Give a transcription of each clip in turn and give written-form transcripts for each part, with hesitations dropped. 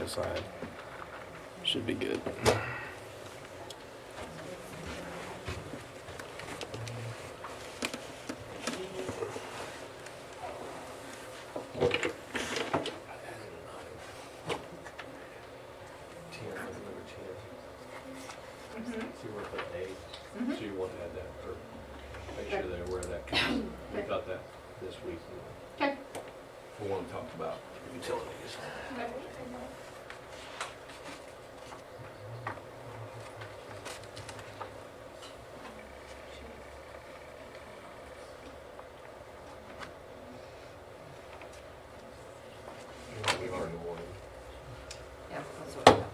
aside. Should be good. See where the A, so you want to add that, or make sure they're aware of that, 'cause we got that this week. Okay. We want to talk about utilities. Okay. We already warned. Yeah, that's what I got.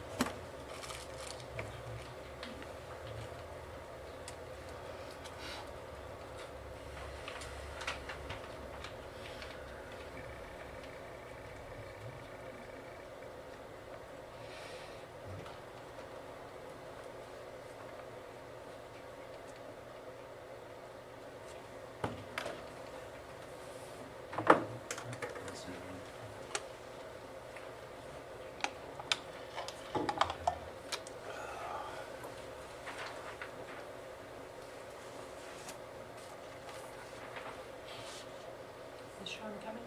Is Sean coming?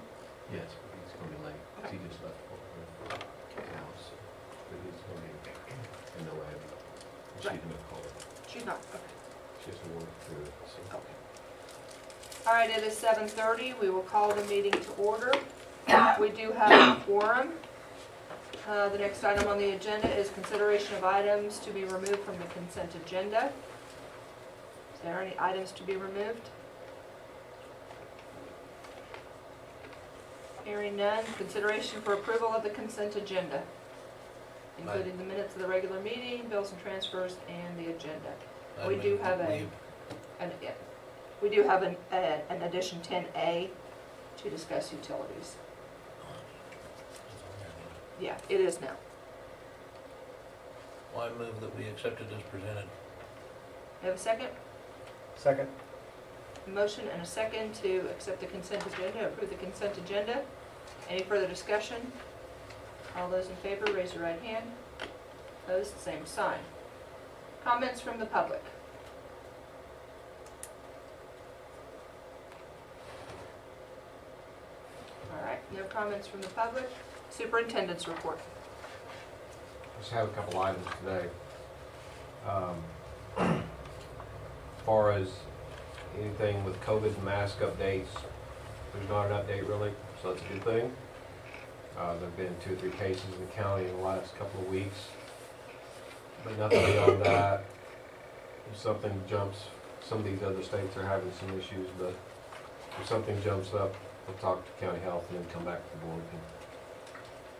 Yes, but he's going to be late, 'cause he just left for the house, but he's going to be in the way. She's Right. going to call it, She's not, okay. she has to work through it, so. Okay. All right, it is 7:30. We will call the meeting to order. We do have a quorum. The next item on the agenda is consideration of items to be removed from the consent agenda. Is there any items to be removed? Hearing none. Consideration for approval of the consent agenda, including the minutes of the regular meeting, bills and transfers, and the agenda. We do have we do have an addition 10A to discuss utilities. Yeah, it is now. Well, I move that we accept it as presented. Have a second? Second. A motion and a second to accept the consent agenda, approve the consent agenda. Any further discussion? All those in favor, raise your right hand. Opposed, same sign. Comments from the public? All right, no comments from the public. Superintendent's report. Just have a couple items today. As far as anything with COVID and mask updates, there's not an update really, so that's a good thing. There've been 2 or 3 cases in the county in the last couple of weeks, but nothing beyond that. If something jumps, some of these other states are having some issues, but if something jumps up, we'll talk to county health and then come back to the board and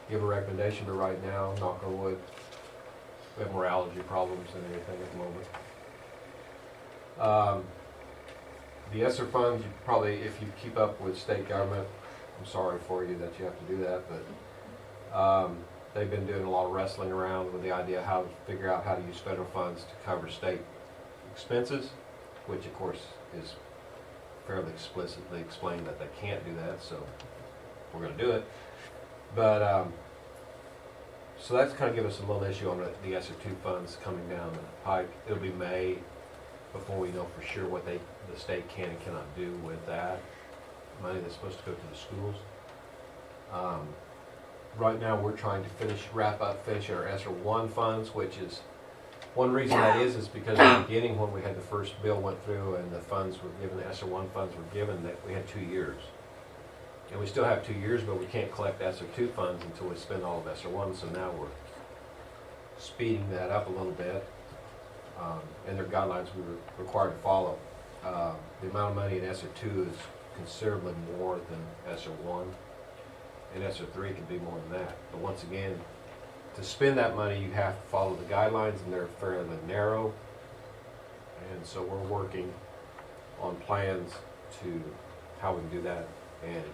give a recommendation. But right now, knock on wood, we have more allergy problems than anything at the moment. The ESSER funds, you probably, if you keep up with state government, I'm sorry for you that you have to do that, but they've been doing a lot of wrestling around with the idea how to figure out how to use federal funds to cover state expenses, which of course is fairly explicitly explained that they can't do that, so we're going to do it. But so that's kind of give us a little issue on the ESSER 2 funds coming down the pike. It'll be May before we know for sure what the state can and cannot do with that money that's supposed to go to the schools. Right now we're trying to finish our ESSER 1 funds, which is one reason that is because in the beginning when we had the first bill went through and the funds were given, the ESSER 1 funds were given, that we had 2 years. And we still have 2 years, but we can't collect ESSER 2 funds until we spend all of ESSER 1, so now we're speeding that up a little bit. And their guidelines we were required to follow. The amount of money in ESSER 2 is considerably more than ESSER 1, and ESSER 3 can be more than that. But once again, to spend that money, you have to follow the guidelines, and they're fairly narrow. And so we're working on plans to how we can do that, and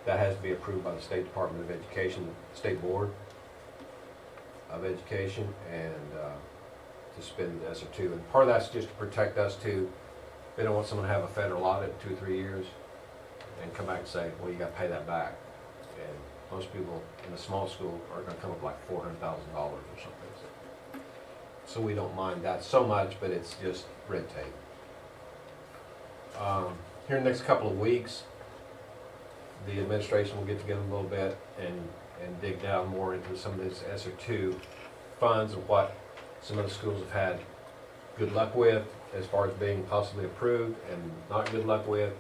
that has to be approved by the State Department of Education, State Board of Education, and to spend the ESSER 2. And part of that's just to protect us too. They don't want someone to have a federal audit in 2 or 3 years and come back and say, well, you got to pay that back. And Most people in a small school are gonna come up like $400,000 or something. So we don't mind that so much, but it's just red tape. Here in the next couple of weeks, the administration will get together a little bit and dig down more into some of these ESSER II funds and what some of the schools have had good luck with as far as being possibly approved and not good luck with.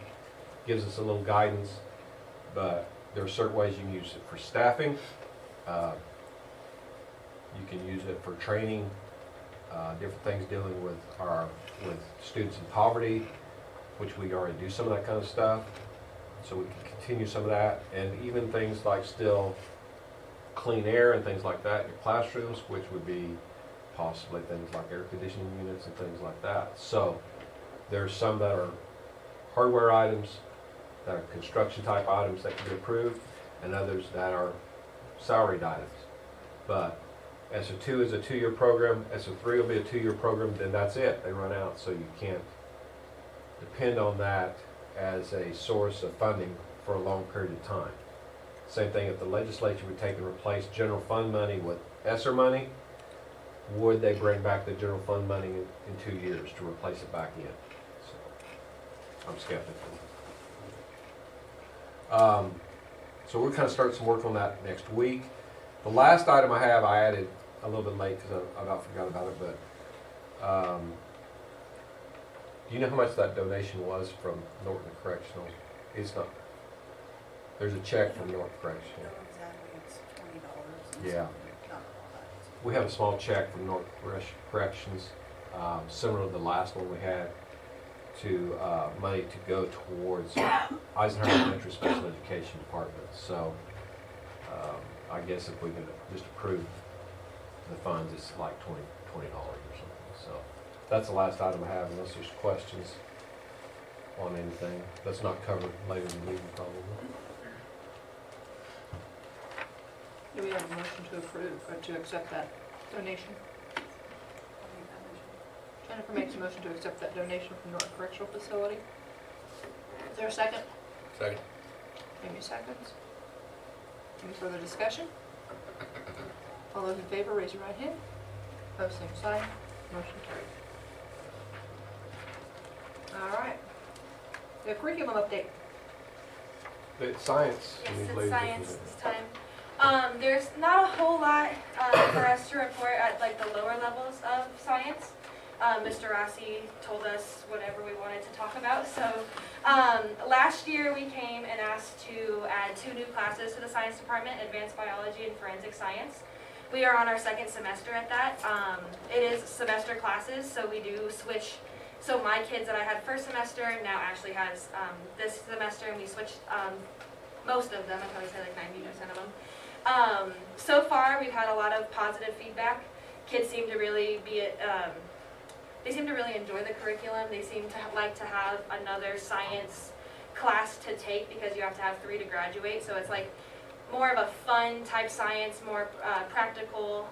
Gives us a little guidance, but there are certain ways you can use it for staffing. You can use it for training, different things dealing with students in poverty, which we already do some of that kind of stuff. So we can continue some of that, and even things like still clean air and things like that in your classrooms, which would be possibly things like air conditioning units and things like that. So there's some that are hardware items, that are construction type items that can be approved, and others that are salaried items. But ESSER II is a 2-year program, ESSER III will be a 2-year program, then that's it, they run out. So you can't depend on that as a source of funding for a long period of time. Same thing if the legislature would take and replace general fund money with ESSER money, would they bring back the general fund money in 2 years to replace it back in? So I'm skeptical. So we'll kind of start some work on that next week. The last item I have, I added a little bit late because I about forgot about it, but do you know how much that donation was from Norton Correctional? It's not. There's a check from Norton Correctional. Exactly, it's $20. Yeah. Not We have a small check from Norton Corrections, similar to the last one we had, to money to go towards Eisenhower Elementary Special Education Department. So I guess if we could just approve the funds, it's like $20 or something. So that's the last item I have, unless there's questions on anything. That's not covered later in the meeting, probably. Do we have a motion to approve, or to accept that donation? Jennifer makes a motion to accept that donation from Norton Correctional Facility. Is there a second? Second. Amy seconds. Any further discussion? All those in favor, raise your right hand. Opposed, same sign. Motion carried. All right. The curriculum update. But science. Yes, you need it's ladies science to- this time. There's not a whole lot for us to report at like the lower levels of science. Mr. Rossi told us whatever we wanted to talk about. So last year we came and asked to add 2 new classes to the science department, advanced biology and forensic science. We are on our 2nd semester at that. It is semester classes, so we do switch. So my kids that I had first semester now Ashley has this semester, and we switched most of them. I'd probably say like 90% of them. So far, we've had a lot of positive feedback. Kids seem to really they seem to really enjoy the curriculum. They seem to like to have another science class to take because you have to have 3 to graduate. So it's like more of a fun type science, more practical.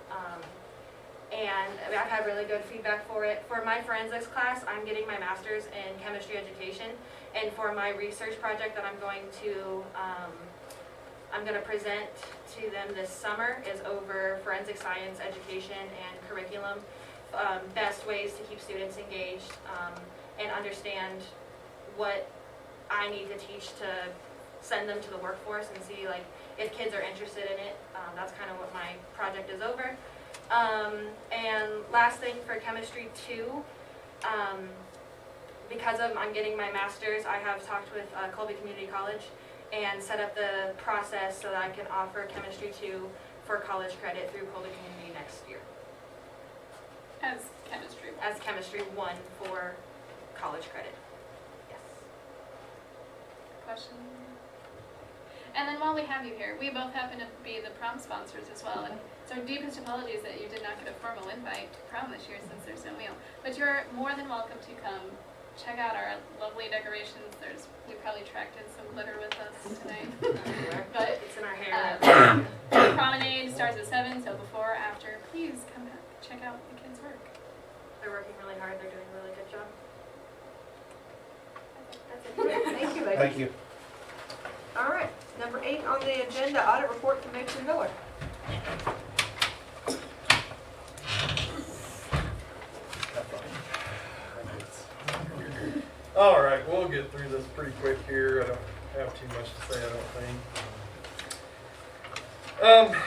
And I've had really good feedback for it. For my forensics class, I'm getting my master's in chemistry education. And for my research project that I'm going to present to them this summer is over forensic science education and curriculum, best ways to keep students engaged and understand what I need to teach to send them to the workforce and see like if kids are interested in it. That's kind of what my project is over. And last thing for chemistry 2, because I'm getting my master's, I have talked with Colby Community College and set up the process so that I can offer chemistry 2 for college credit through Colby Community next year. As chemistry. As chemistry 1 for college credit. Yes. Question? And then while we have you here, we both happen to be the prom sponsors as well. And so deepest apologies that you did not get a formal invite to prom this year since there's no meal. But you're more than welcome to come check out our lovely decorations. We probably tracked in some glitter with us tonight. But It's in our hair. the promenade starts at 7, so before or after, please come back, check out the kids' work. They're working really hard. They're doing a really good job. That's it. Thank you, ladies. Thank you. All right, number 8 on the agenda, audit report from Mitch and Miller. All right, we'll get through this pretty quick here. I don't have too much to say, I don't think.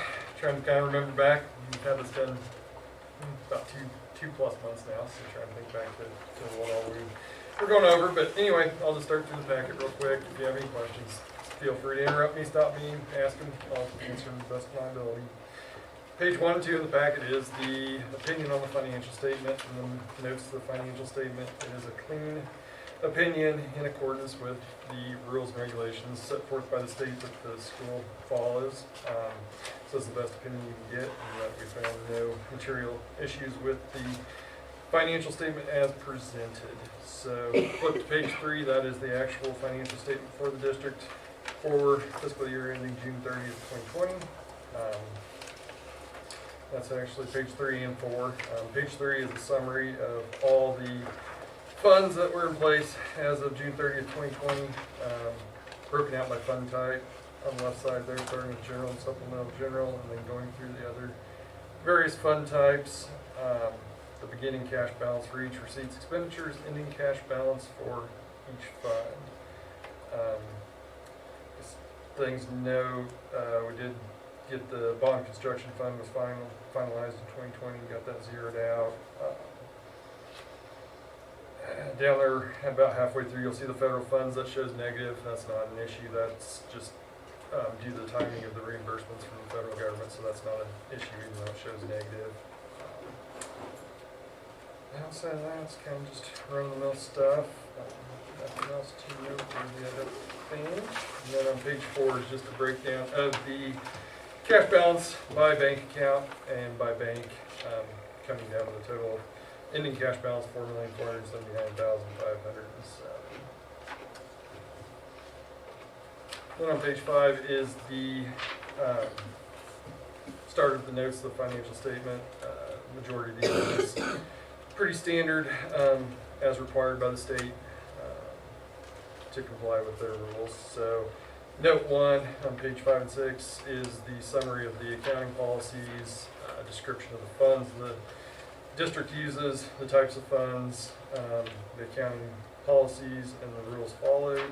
Trying to kind of remember back, we've had this done about two plus months now, so trying to think back to what all we're going over. But anyway, I'll just start through the packet real quick. If you have any questions, feel free to interrupt me, stop me, ask them. I'll answer them to the best of my ability. Page 1 and 2 of the packet is the opinion on the financial statement, and the notes to the financial statement. It is a clean opinion in accordance with the rules and regulations set forth by the state that the school follows. So it's the best opinion you can get, and that we found no material issues with the financial statement as presented. So flip to page 3, that is the actual financial statement for the district for fiscal year ending June 30th, 2020. That's actually page 3 and 4. Page 3 is a summary of all the funds that were in place as of June 30th, 2020, broken out by fund type. On the left side there, starting with general and supplemental general, and then going through the other various fund types. The beginning cash balance for each, receipts, expenditures, ending cash balance for each fund. Things to note, we did get the bond construction fund was finalized in 2020, got that zeroed out. Down there, about halfway through, you'll see the federal funds. That shows negative. That's not an issue. That's just due to the timing of the reimbursements from the federal government, so that's not an issue, even though it shows negative. Outside of that, it's kind of just run-of-the-mill stuff. Nothing else to note or the other thing. And then on page 4 is just a breakdown of the cash balance by bank account and by bank, coming down to the total ending cash balance, $4,479,507. Then on page 5 is the start of the notes of the financial statement. Majority of these is pretty standard, as required by the state to comply with their rules. So note 1 on page 5 and 6 is the summary of the accounting policies, description of the funds the district uses, the types of funds, the accounting policies and the rules followed,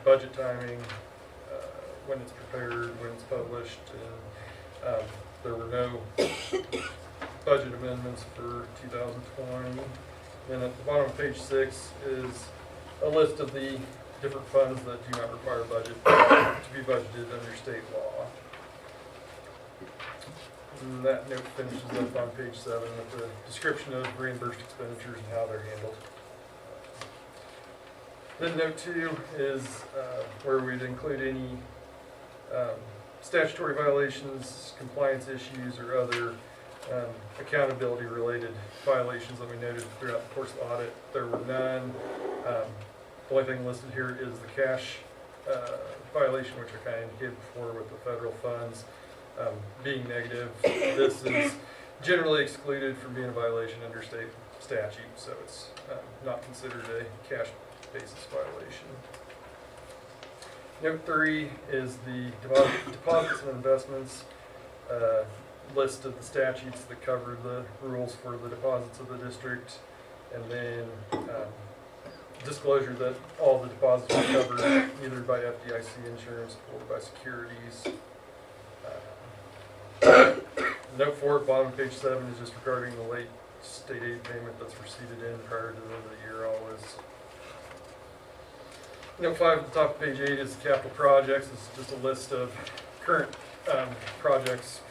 budget timing, when it's prepared, when it's published, and there were no budget amendments for 2020. Then at the bottom of page 6 is a list of the different funds that do not require budget to be budgeted under state law. And that note finishes up on page 7 with the description of reimbursed expenditures and how they're handled. Then note 2 is where we'd include any statutory violations, compliance issues, or other accountability related violations that we noted throughout the course of the audit. There were none. The only thing listed here is the cash violation, which I kind of indicated before with the federal funds being negative. This is generally excluded from being a violation under state statute, so it's not considered a cash basis violation. Note 3 is the deposits and investments, list of the statutes that cover the rules for the deposits of the district, and then disclosure that all the deposits are covered either by FDIC insurance or by securities. Note 4 at bottom of page 7 is just regarding the late state aid payment that's receipted in prior to the end of the year always. Note 5 at the top of page 8 is the capital projects. It's just a list of current projects,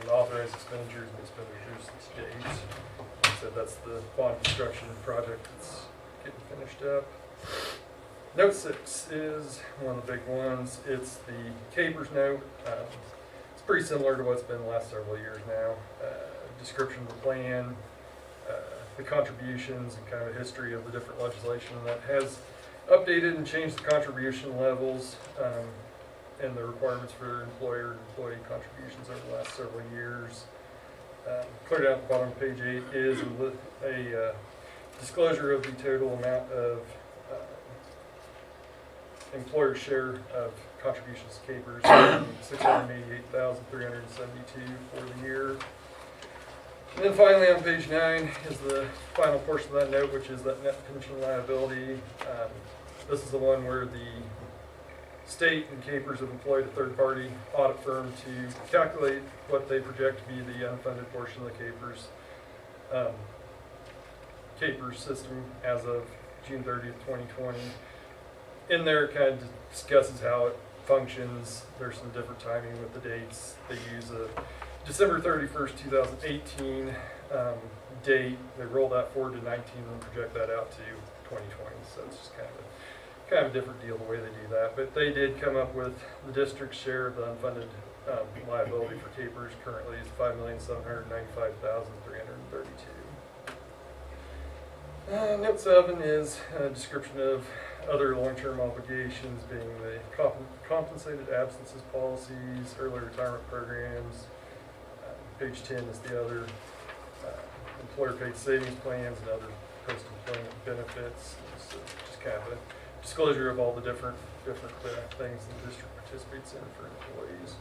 authorized expenditures and expenditures to date. Like I said, that's the bond construction project that's getting finished up. Note 6 is one of the big ones. It's the Capers note. It's pretty similar to what's been the last several years now. Description of the plan, the contributions, and kind of a history of the different legislation that has updated and changed the contribution levels and the requirements for employer and employee contributions over the last several years. Clear down at the bottom of page 8 is a disclosure of the total amount of employer share of contributions to capers, $688,372 for the year. And then finally on page 9 is the final portion of that note, which is that net pension liability. This is the one where the state and capers have employed a third-party audit firm to calculate what they project to be the unfunded portion of the capers system as of June 30th, 2020. In there, it kind of discusses how it functions. There's some different timing with the dates. They use a December 31st, 2018 date. They roll that forward to 19 and project that out to 2020. So it's just kind of a different deal the way they do that. But they did come up with the district's share of the unfunded liability for capers currently is $5,795,332. Note 7 is a description of other long-term obligations, being the compensated absences policies, early retirement programs. Page 10 is the other employer-paid savings plans and other post-employment benefits. So just kind of a disclosure of all the different things the district participates in for employees.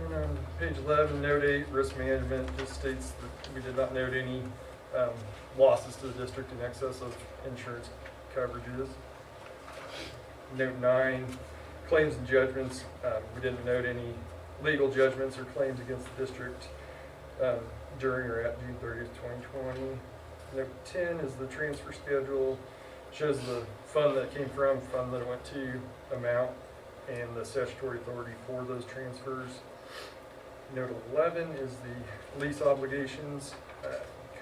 And on page 11, note 8, risk management, just states that we did not note any losses to the district in excess of insurance coverages. Note 9, claims and judgments. We didn't note any legal judgments or claims against the district during or at June 30th, 2020. Note 10 is the transfer schedule. Shows the fund that it came from, fund that it went to, amount, and the statutory authority for those transfers. Note 11 is the lease obligations.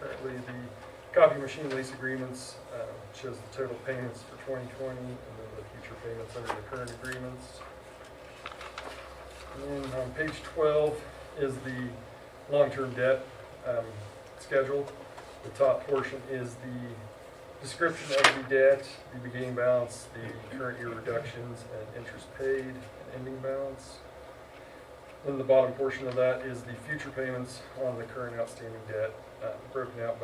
Currently, the copy machine lease agreements shows the total payments for 2020 and then the future payments under the current agreements. And then on page 12 is the long-term debt schedule. The top portion is the description of the debt, the beginning balance, the current year reductions, and interest paid, and ending balance. Then the bottom portion of that is the future payments on the current outstanding debt, broken out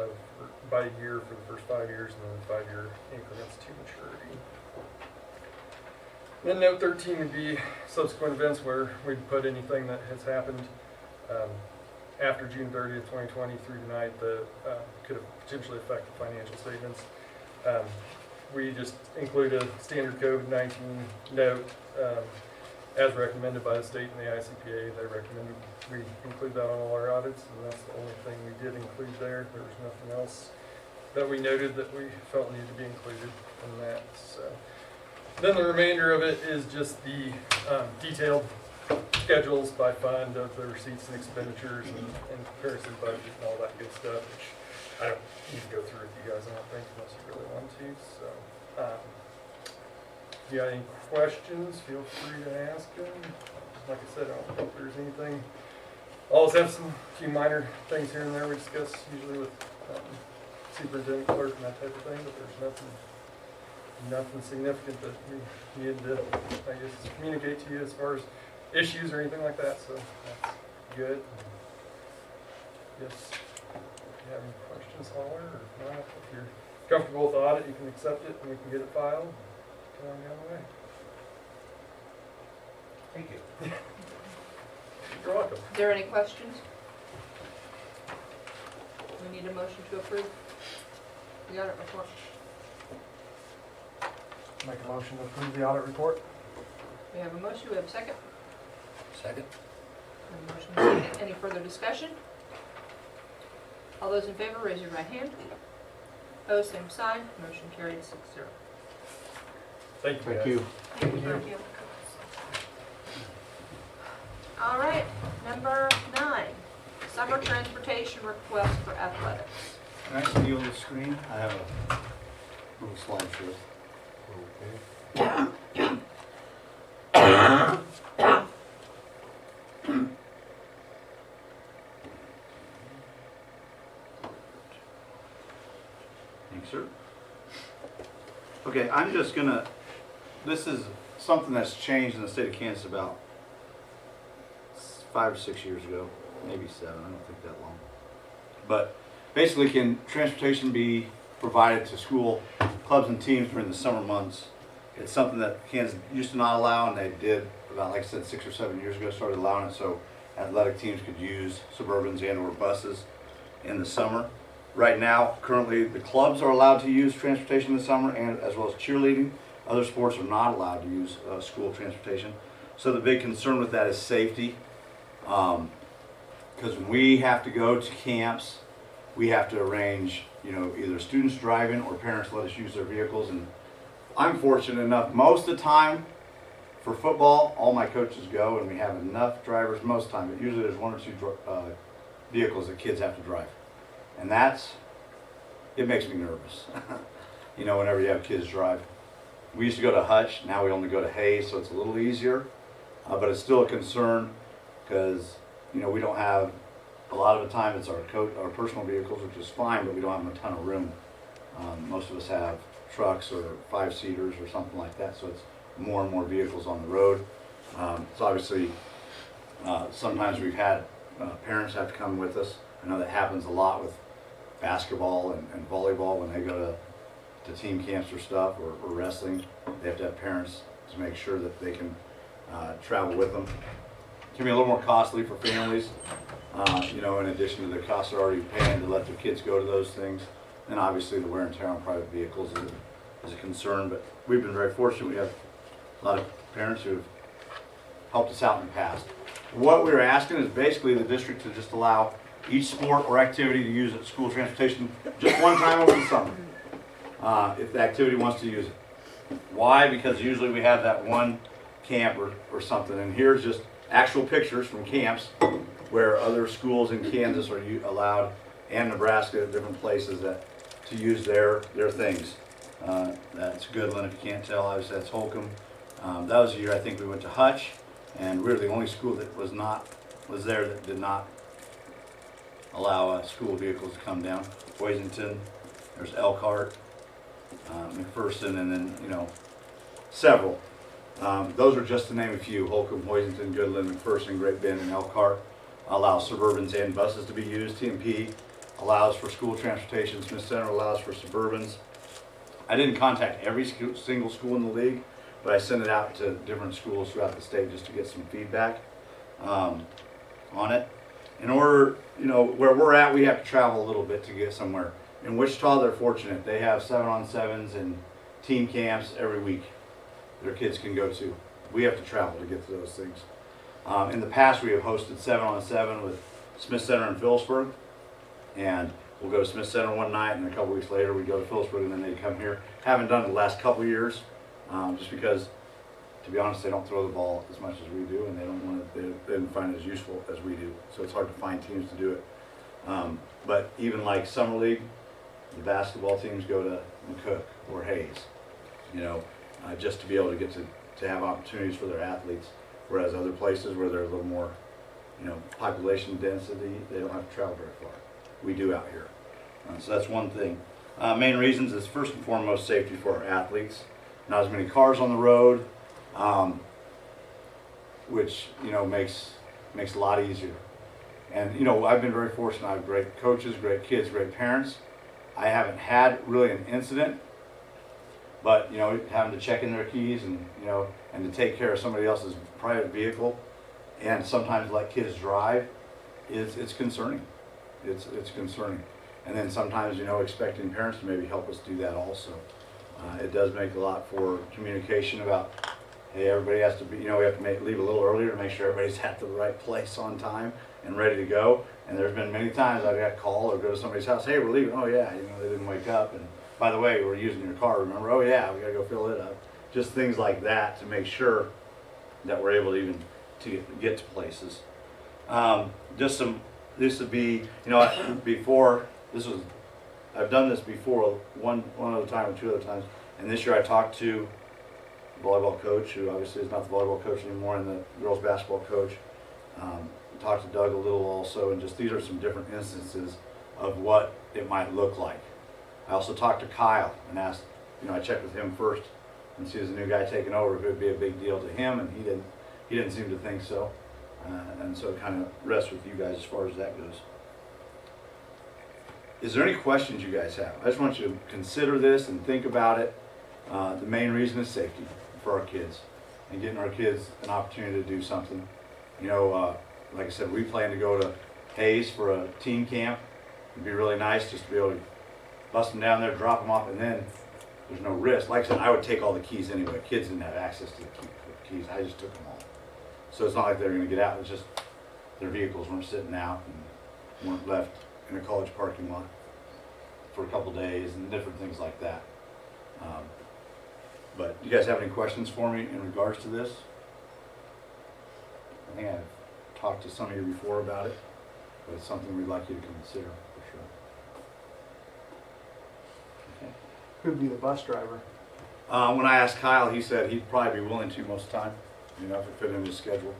by year for the first 5 years and then 5-year increments to maturity. Then note 13 would be subsequent events where we'd put anything that has happened after June 30th, 2020 through tonight that could have potentially affected financial statements. We just include a standard COVID-19 note as recommended by the state and the ICPA. They recommended we include that on all our audits, and that's the only thing we did include there. There was nothing else that we noted that we felt needed to be included in that. So then the remainder of it is just the detailed schedules by fund of the receipts and expenditures and comparison budget and all that good stuff, which I don't need to go through with you guys, I don't think, unless you really want to. So if you got any questions, feel free to ask them. Like I said, I don't think there's anything. Always have some few minor things here and there we discuss usually with superintendent, clerk, and that type of thing, but there's nothing significant that we need to, I guess, communicate to you as far as issues or anything like that, so that's good. Yes, if you have any questions, holler, or if not, if you're comfortable with the audit, you can accept it and we can get it filed. Get on the other way. Thank you. You're welcome. Is there any questions? We need a motion to approve the audit report. Make a motion to approve the audit report. We have a motion, we have a second. Second? We have a motion and a second. Any further discussion? All those in favor, raise your right hand. Opposed, same sign. Motion carried 6-0. Thank you. Thank guys. you. Thank you. All right, number 9, summer transportation request for athletics. Can I steal the screen? I have a little slideshow. Okay. Thanks, sir. Okay, I'm just gonna, this is something that's changed in the state of Kansas about 5 or 6 years ago, maybe 7, I don't think that long. But basically, can transportation be provided to school clubs and teams during the summer months. It's something that Kansas used to not allow, and they did about, like I said, 6 or 7 years ago, started allowing it so athletic teams could use Suburbans and or buses in the summer. Right now, currently, the clubs are allowed to use transportation in the summer, and as well as cheerleading. Other sports are not allowed to use school transportation. So the big concern with that is safety. Because when we have to go to camps, we have to arrange, you know, either students driving or parents let us use their vehicles. And I'm fortunate enough, most of the time for football, all my coaches go and we have enough drivers most of the time. But usually there's 1 or 2 vehicles that kids have to drive. And it makes me nervous, you know, whenever you have kids drive. We used to go to Hutch, now we only go to Hayes, so it's a little easier. But it's still a concern because, you know, we don't have, a lot of the time it's our personal vehicles, which is fine, but we don't have a ton of room. Most of us have trucks or 5-seaters or something like that, so it's more and more vehicles on the road. So obviously, sometimes we've had parents have to come with us. I know that happens a lot with basketball and volleyball when they go to team camps or stuff, or wrestling. They have to have parents to make sure that they can travel with them. It can be a little more costly for families, you know, in addition to the costs they're already paying to let their kids go to those things. And obviously the wear and tear on private vehicles is a concern, but we've been very fortunate. We have a lot of parents who have helped us out in the past. What we're asking is basically the district to just allow each sport or activity to use school transportation just one time over the summer, if the activity wants to use it. Why? Because usually we have that one camp or something, and here's just actual pictures from camps where other schools in Kansas are allowed, and Nebraska, different places to use their things. That's Goodland, if you can't tell, obviously that's Holcomb. That was the year I think we went to Hutch, and we were the only school that was there that did not allow school vehicles to come down. Boysington, there's Elkhart, McPherson, and then, you know, several. Those are just to name a few: Holcomb, Boysington, Goodland, McPherson, Great Bend, and Elkhart. Allows Suburbans and buses to be used. TMP allows for school transportation. Smith Center allows for Suburbans. I didn't contact every single school in the league, but I sent it out to different schools throughout the state just to get some feedback on it. In order, you know, where we're at, we have to travel a little bit to get somewhere. In Wichita, they're fortunate. They have 7-on-7s and team camps every week their kids can go to. We have to travel to get to those things. In the past, we have hosted 7-on-7 with Smith Center in Phillipsburg, and we'll go to Smith Center one night, and a couple weeks later we go to Phillipsburg, and then they come here. Haven't done it the last couple years, just because, to be honest, they don't throw the ball as much as we do, and they don't find it as useful as we do. So it's hard to find teams to do it. But even like summer league, the basketball teams go to McCook or Hayes, you know, just to be able to get to have opportunities for their athletes. Whereas other places where there's a little more, you know, population density, they don't have to travel very far. We do out here. So that's one thing. Main reasons is first and foremost safety for our athletes. Not as many cars on the road, which, you know, makes a lot easier. And, you know, I've been very fortunate. I have great coaches, great kids, great parents. I haven't had really an incident, but, you know, having to check in their keys and, you know, and to take care of somebody else's private vehicle and sometimes let kids drive it's concerning. It's concerning. And then sometimes, you know, expecting parents to maybe help us do that also. It does make a lot for communication about, hey, everybody has to be, you know, we have to leave a little earlier to make sure everybody's at the right place on time and ready to go. And there's been many times I've got to call or go to somebody's house, hey, we're leaving. Oh yeah, you know, they didn't wake up. And by the way, we're using your car, remember? Oh yeah, we got to go fill it up. Just things like that to make sure that we're able to even to get to places. This would be, you know, before, I've done this before, one other time or two other times, and this year I talked to the volleyball coach, who obviously is not the volleyball coach anymore, and the girls basketball coach. Talked to Doug a little also, and just these are some different instances of what it might look like. I also talked to Kyle and asked, you know, I checked with him first and see as a new guy taking over if it would be a big deal to him, and he didn't seem to think so. And so it kind of rests with you guys as far as that goes. is there any questions you guys have? I just want you to consider this and think about it. The main reason is safety for our kids and getting our kids an opportunity to do something. You know, like I said, we plan to go to Hayes for a teen camp. It'd be really nice just to be able to bust them down there, drop them off, and then there's no risk. Like I said, I would take all the keys anyway. Kids didn't have access to the keys. I just took them all. So it's not like they're going to get out. It's just their vehicles weren't sitting out and weren't left in a college parking lot for a couple days and different things like that. But you guys have any questions for me in regards to this? I think I've talked to some of you before about it, but it's something we'd like you to consider for sure. Okay. Who'd be the bus driver? When I asked Kyle, he said he'd probably be willing to most of the time, you know, if it fit in his schedule.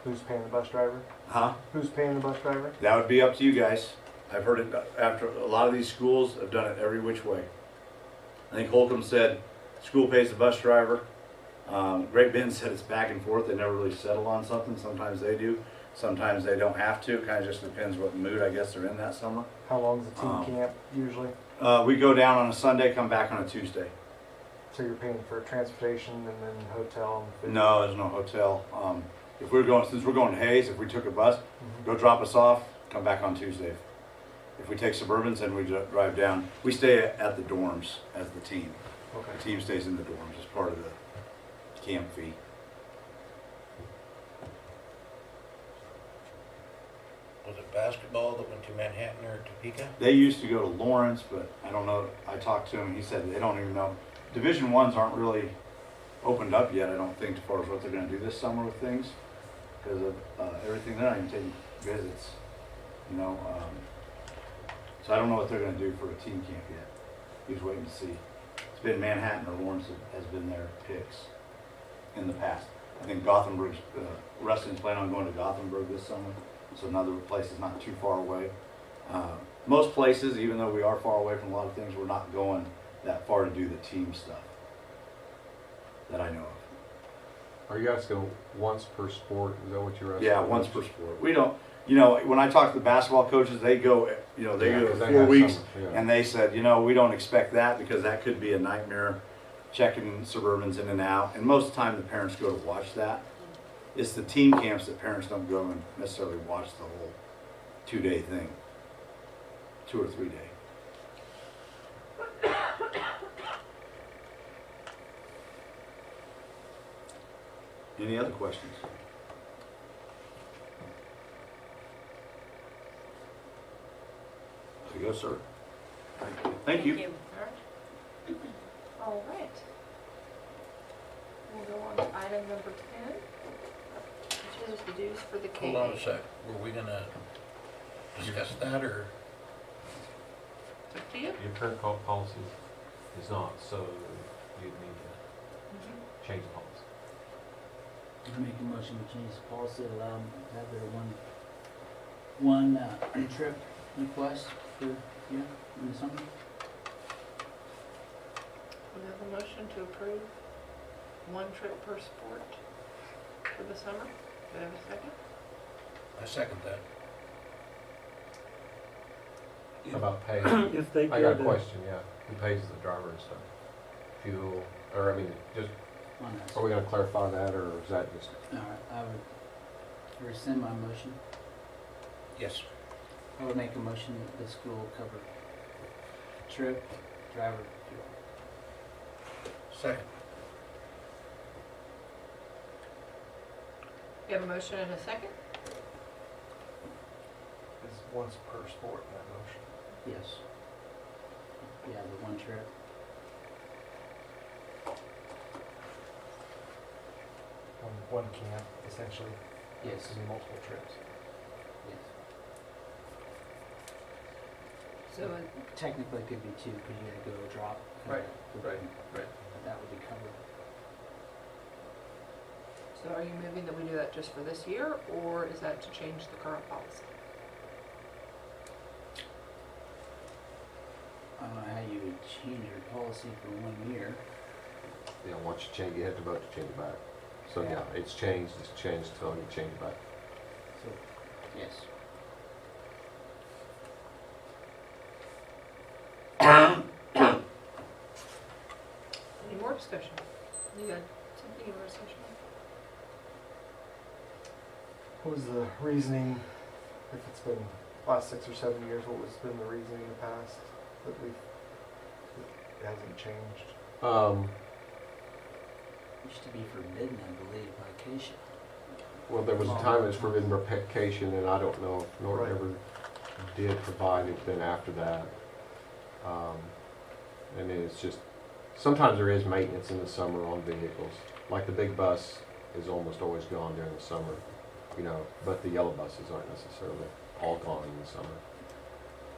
Who's paying the bus driver? Huh? Who's paying the bus driver? That would be up to you guys. I've heard it after a lot of these schools have done it every which way. I think Holcomb said school pays the bus driver. Great Bend said it's back and forth. They never really settle on something. Sometimes they do. Sometimes they don't have to. It kind of just depends what mood I guess they're in that summer. How long's the team camp usually? We go down on a Sunday, come back on a Tuesday. So you're paying for transportation and then hotel and food? No, there's no hotel. If we're going, since we're going to Hayes, if we took a bus, go drop us off, come back on Tuesday. If we take Suburbans, then we drive down. We stay at the dorms as the team. Okay. The team stays in the dorms as part of the camp fee. Was it basketball that went to Manhattan or Topeka? They used to go to Lawrence, but I don't know. I talked to him. He said they don't even know. Division Ones aren't really opened up yet, I don't think, as far as what they're going to do this summer with things, because of everything. They're not even taking visits, you know. So I don't know what they're going to do for a team camp yet. He's waiting to see. It's been Manhattan or Lawrence that has been their picks in the past. I think Gothenburg's wrestling's planning on going to Gothenburg this summer. So another place is not too far away. Most places, even though we are far away from a lot of things, we're not going that far to do the team stuff that I know of. Are you guys go once per sport? Is that what you're asking? Yeah, once per sport. We don't, you know, when I talk to the basketball coaches, they go, you know, they Yeah, go 'cause they 4 have weeks, some, yeah. and they said, you know, we don't expect that because that could be a nightmare checking Suburbans in and out. And most of the time, the parents go to watch that. It's the team camps that parents don't go and necessarily watch the whole 2-day thing, 2 or 3 day. Any other questions? There you go, sir. Thank you. All right. We'll go on to item number 10, which is the dues for the K. Hold on a sec. Were we gonna discuss that or? It's up to you. Your current policy is not, so you'd need to change the policy. I make a motion to change the policy, allow them to have their one trip request for, in the summer. We have a motion to approve 1 trip per sport for the summer. Do I have a second? I second that. About pay. If they I got a question, yeah. Who pays the driver and stuff? Fuel, or I mean, just, On us. are we gonna clarify that, or is that just? All right, I would rescind my motion. Yes. I would make a motion that the school cover trip, driver, fuel. Second. We have a motion and a second. It's once per sport in that motion. Yes. Yeah, the one trip. One camp, essentially. Yes. This is multiple trips. Yes. So Technically it could be 2 because you had to go drop. Right. But Right. that would be covered. So are you moving that we do that just for this year, or is that to change the current policy? I don't know how you would change your policy for 1 year. Yeah, once you change, you have to vote to change it back. So yeah, it's changed until you change it back. So, yes. discussion? You got something you want to discuss? What was the reasoning, if it's been last 6 or 7 years, what was been the reasoning in the past that it hasn't changed? Used to be forbidden, I believe, by Acacia. Well, there was a time it was forbidden replication, and I don't know if Norton Right. ever did provide it then after that. And then it's just, sometimes there is maintenance in the summer on vehicles. Like the big bus is almost always gone during the summer, you know, but the yellow buses aren't necessarily all gone in the summer.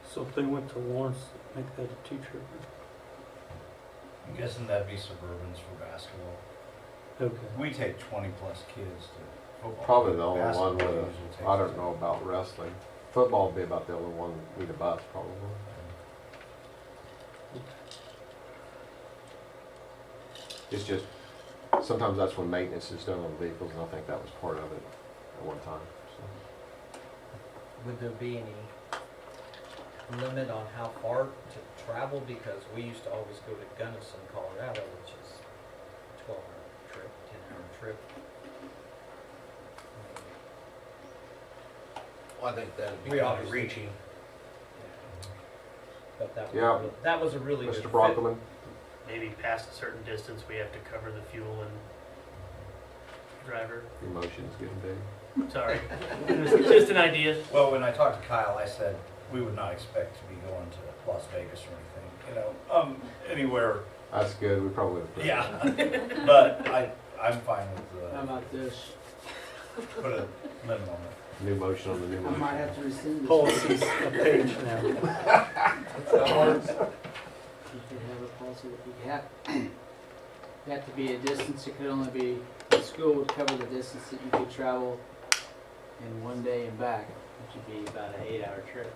So if they went to Lawrence, make that a two-tripper. I'm guessing that'd be Suburbans for basketball. Okay. We take 20-plus kids to football. Probably the only Basketball one with usually takes I don't know about wrestling. Football would be about the only one with a bus, probably. It's just, sometimes that's when maintenance is done on vehicles, and I think that was part of it at one time, so. Would there be any limit on how far to travel? Because we used to always go to Gunnison, Colorado, which is a 12-hour trip, 10-hour trip. Well, I think that'd be We kind of obviously- reaching. But that was, Yeah. that was a really good Mr. fit. Brockman? Maybe past a certain distance, we have to cover the fuel and driver. Your motion's getting big. Sorry, just an idea. Well, when I talked to Kyle, I said we would not expect to be going to Las Vegas or anything, anywhere. That's good, we probably would have. Yeah, but I'm fine with, How about this? put a limit on it. New motion on the new I motion. might have to rescind this. Policy's a page now. You could have a policy that you have to be a distance, it could only be, the school would cover the distance that you could travel in 1 day and back, which would be about an 8-hour trip,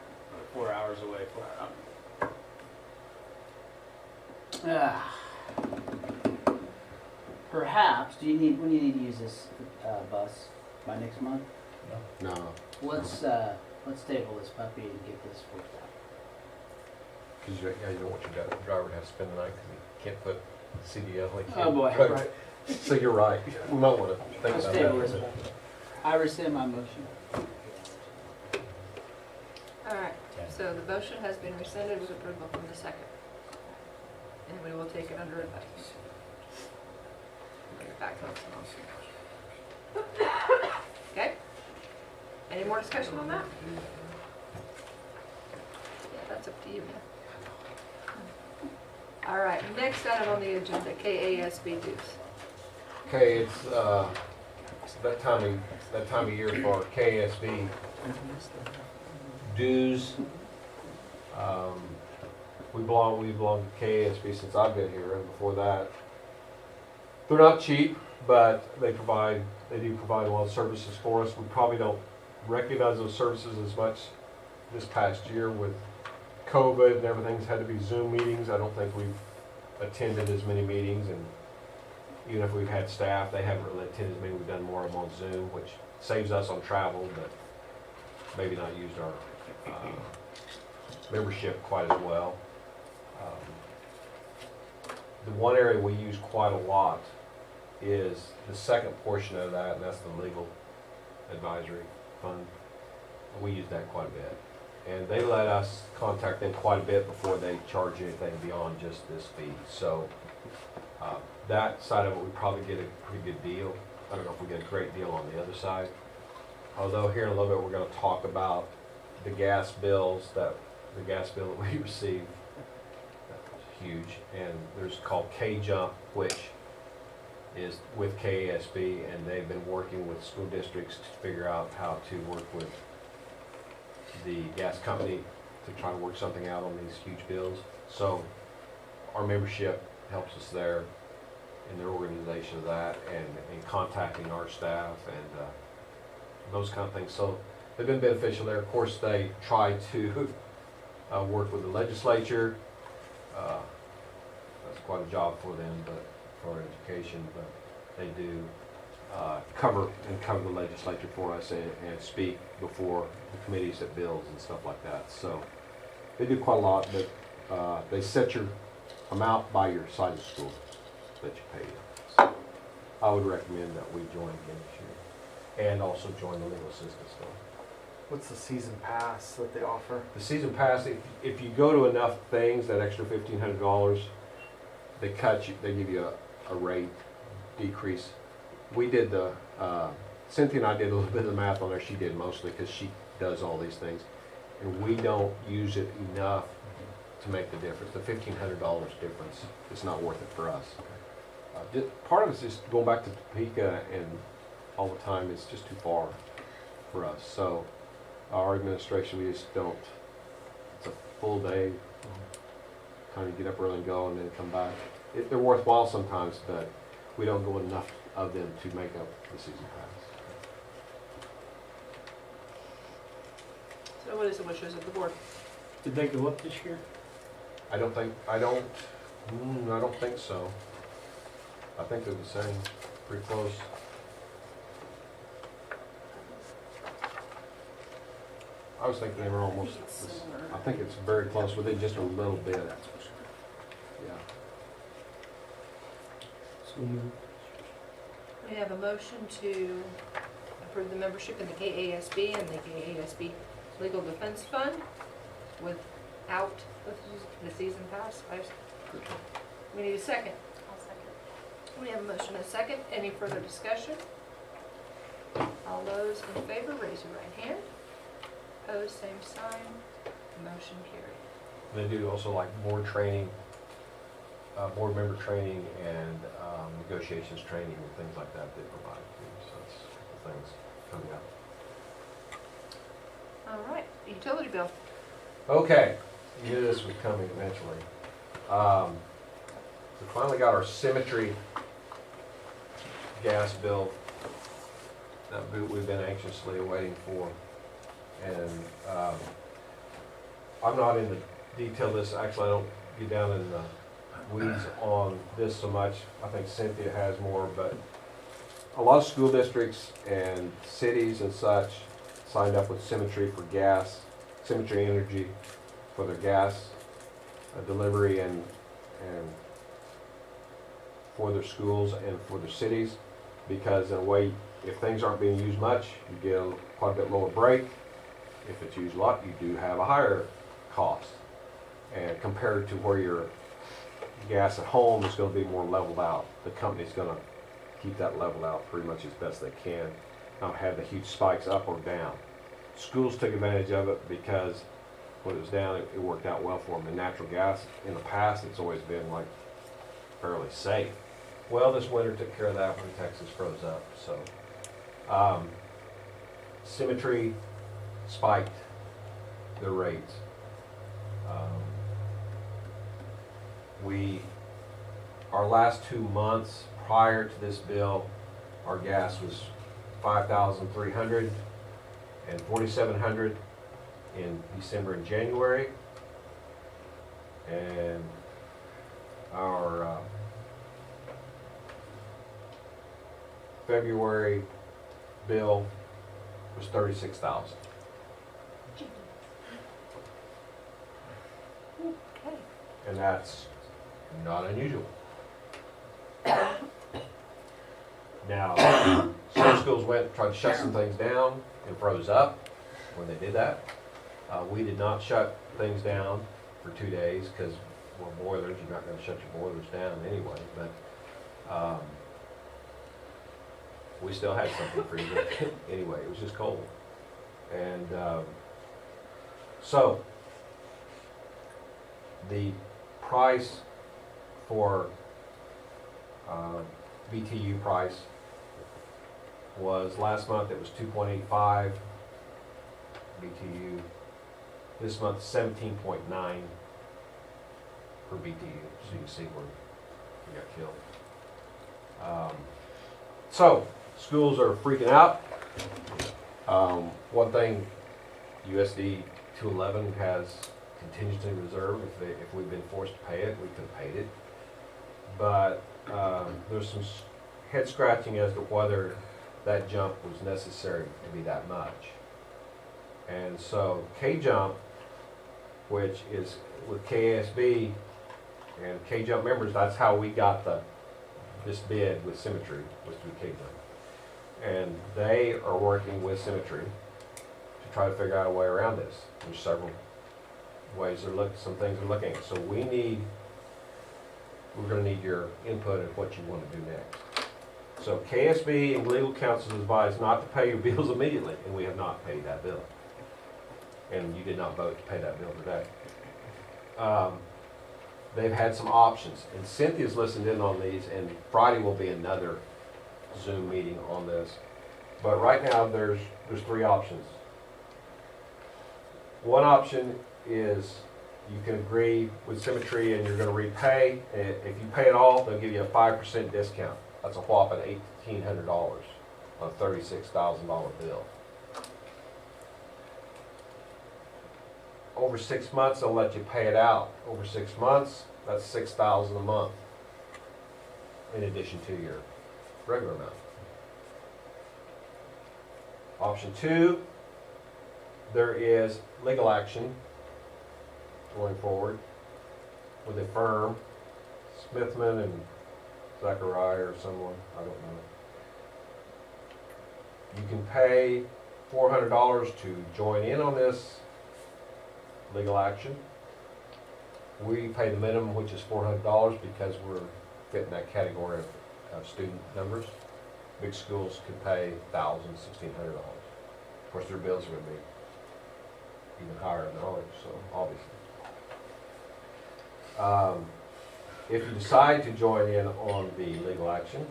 or 4 hours away, 4 hours. Perhaps, when do you need to use this bus? By next month? No, Let's table this puppy and get this worked out. because you don't want your driver to have to spend the night because he can't put CDL. Like Oh, boy. Right. So you're right, you might want to think Let's about table this that. puppy. I rescind my motion. All right, so the motion has been rescinded with approval from the second. And we will take it under advice. Bring it back up. Okay? Any more discussion on that? Yeah, that's up to you, man. All right, next item on the agenda, KASB dues. Okay, it's that time of year for KSB dues. We belong to KSB since I've been here, and before that, they're not cheap, but they do provide a lot of services for us. We probably don't recognize those services as much this past year with COVID and everything's had to be Zoom meetings. I don't think we've attended as many meetings, and even if we've had staff, they haven't really attended as many. We've done more of them on Zoom, which saves us on travel, but maybe not used our membership quite as well. The one area we use quite a lot is the second portion of that, and that's the legal advisory fund. We use that quite a bit. And they let us contact them quite a bit before they charge anything beyond just this fee. So that side of it, we probably get a pretty good deal. I don't know if we get a great deal on the other side. Although here in a little bit, we're going to talk about the gas bill that we received. That's huge. And there's called K-Jump, which is with KASB, and they've been working with school districts to figure out how to work with the gas company to try to work something out on these huge bills. So our membership helps us there in their organization of that, and in contacting our staff and those kind of things. So they've been beneficial there. Of course, they try to work with the legislature. That's quite a job for them, but for education. But they do cover the legislature for us and speak before the committees that bills and stuff like that. So they do quite a lot, but they set your amount by your size of school. that you pay. So I would recommend that we join again this year, and also join the legal assistance fund. What's the season pass that they offer? The season pass, if you go to enough things, that extra $1,500, they give you a rate decrease. We did Cynthia and I did a little bit of the math on there. She did mostly because she does all these things. And we don't use it enough to make the difference. The $1,500 difference is not worth it for us. Part of it's just going back to Topeka and all the time, it's just too far for us. So our administration, we just don't, it's a full day, kind of get up early and go and then come back. They're worthwhile sometimes, but we don't go enough of them to make up the season pass. So what is the wishes of the board? Did they go up this year? I don't think so. I think they're the same, pretty close. I was thinking they were almost, I think it's very close, within just a little bit. Yeah. We have a motion to approve the membership in the KASB and the KASB Legal Defense Fund without the season pass. We need a second. I'll second. We have a motion and a second. Any further discussion? All those in favor, raise your right hand. Opposed, same sign. Motion carried. They do also like board training, board member training, and negotiations training and things like that they provide too. So it's the things coming up. All right, utility bill. Okay, you knew this was coming eventually. We finally got our Symmetry gas bill that we've been anxiously waiting for. And I'm not in the detail of this. Actually, I don't get down in the weeds on this so much. I think Cynthia has more, but a lot of school districts and cities and such signed up with Symmetry for gas, Symmetry Energy for their gas delivery and for their schools and for their cities, because in a way, if things aren't being used much, you get quite a bit lower break. If it's used a lot, you do have a higher cost. And compared to where your gas at home is going to be more leveled out, the company's going to keep that leveled out pretty much as best they can, not have the huge spikes up or down. Schools took advantage of it because when it was down, it worked out well for them. And natural gas, in the past, it's always been like fairly safe. Well, this winter took care of that when Texas froze up. So, Symmetry spiked their rates. Our last 2 months prior to this bill, our gas was $5,300 and $4,700 in December and January, and our February bill was $36,000. Okay. And that's not unusual. Now, some schools went and tried to shut some things down and froze up when they did that. We did not shut things down for 2 days because, well, boilers, you're not going to shut your boilers down anyway, but we still had something for you anyway. It was just cold. And so the price for BTU price was, last month it was 2.85 BTU. This month 17.9 per BTU, so you can see where we got killed. So schools are freaking out. One thing, USD211 has contingency reserve. If we've been forced to pay it, we could have paid it. But there's some head scratching as to whether that jump was necessary to be that much. And so K-Jump, which is with KSB and K-Jump members, that's how we got the this bid with Symmetry was through Kigman. And they are working with Symmetry to try to figure out a way around this. There's several ways some things they're looking at. So we're gonna need your input of what you wanna do next. So KSB and legal counsel is advised not to pay your bills immediately, and we have not paid that bill. And you did not vote to pay that bill today. They've had some options, and Cynthia's listened in on these, and Friday will be another Zoom meeting on this. But right now, there's 3 options. One option is you can agree with Symmetry and you're gonna repay. If you pay it all, they'll give you a 5% discount. That's a whopping $1,800 on a $36,000 bill. Over 6 months, they'll let you pay it out. Over 6 months, that's $6,000 a month, in addition to your regular amount. Option 2, there is legal action going forward with a firm, Smithman and Zachariah or someone, I don't know. You can pay $400 to join in on this legal action. We pay the minimum, which is $400, because we're fitting that category of student numbers. Big schools could pay $1,000, $1,600. Of course, their bills are going to be even higher than ours, so obviously. If you decide to join in on the legal action,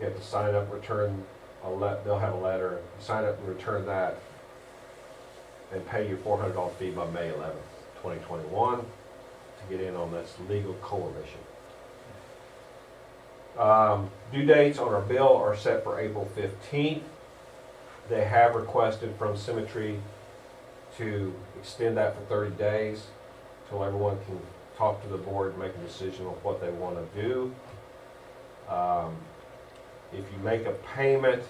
you have to sign up, return they'll have a letter, you sign up and return that, and pay your $400 fee by May 11th, 2021 to get in on this legal coalition. Due dates on our bill are set for April 15th. They have requested from Symmetry to extend that for 30 days until everyone can talk to the board and make a decision on what they want to do. If you make a payment,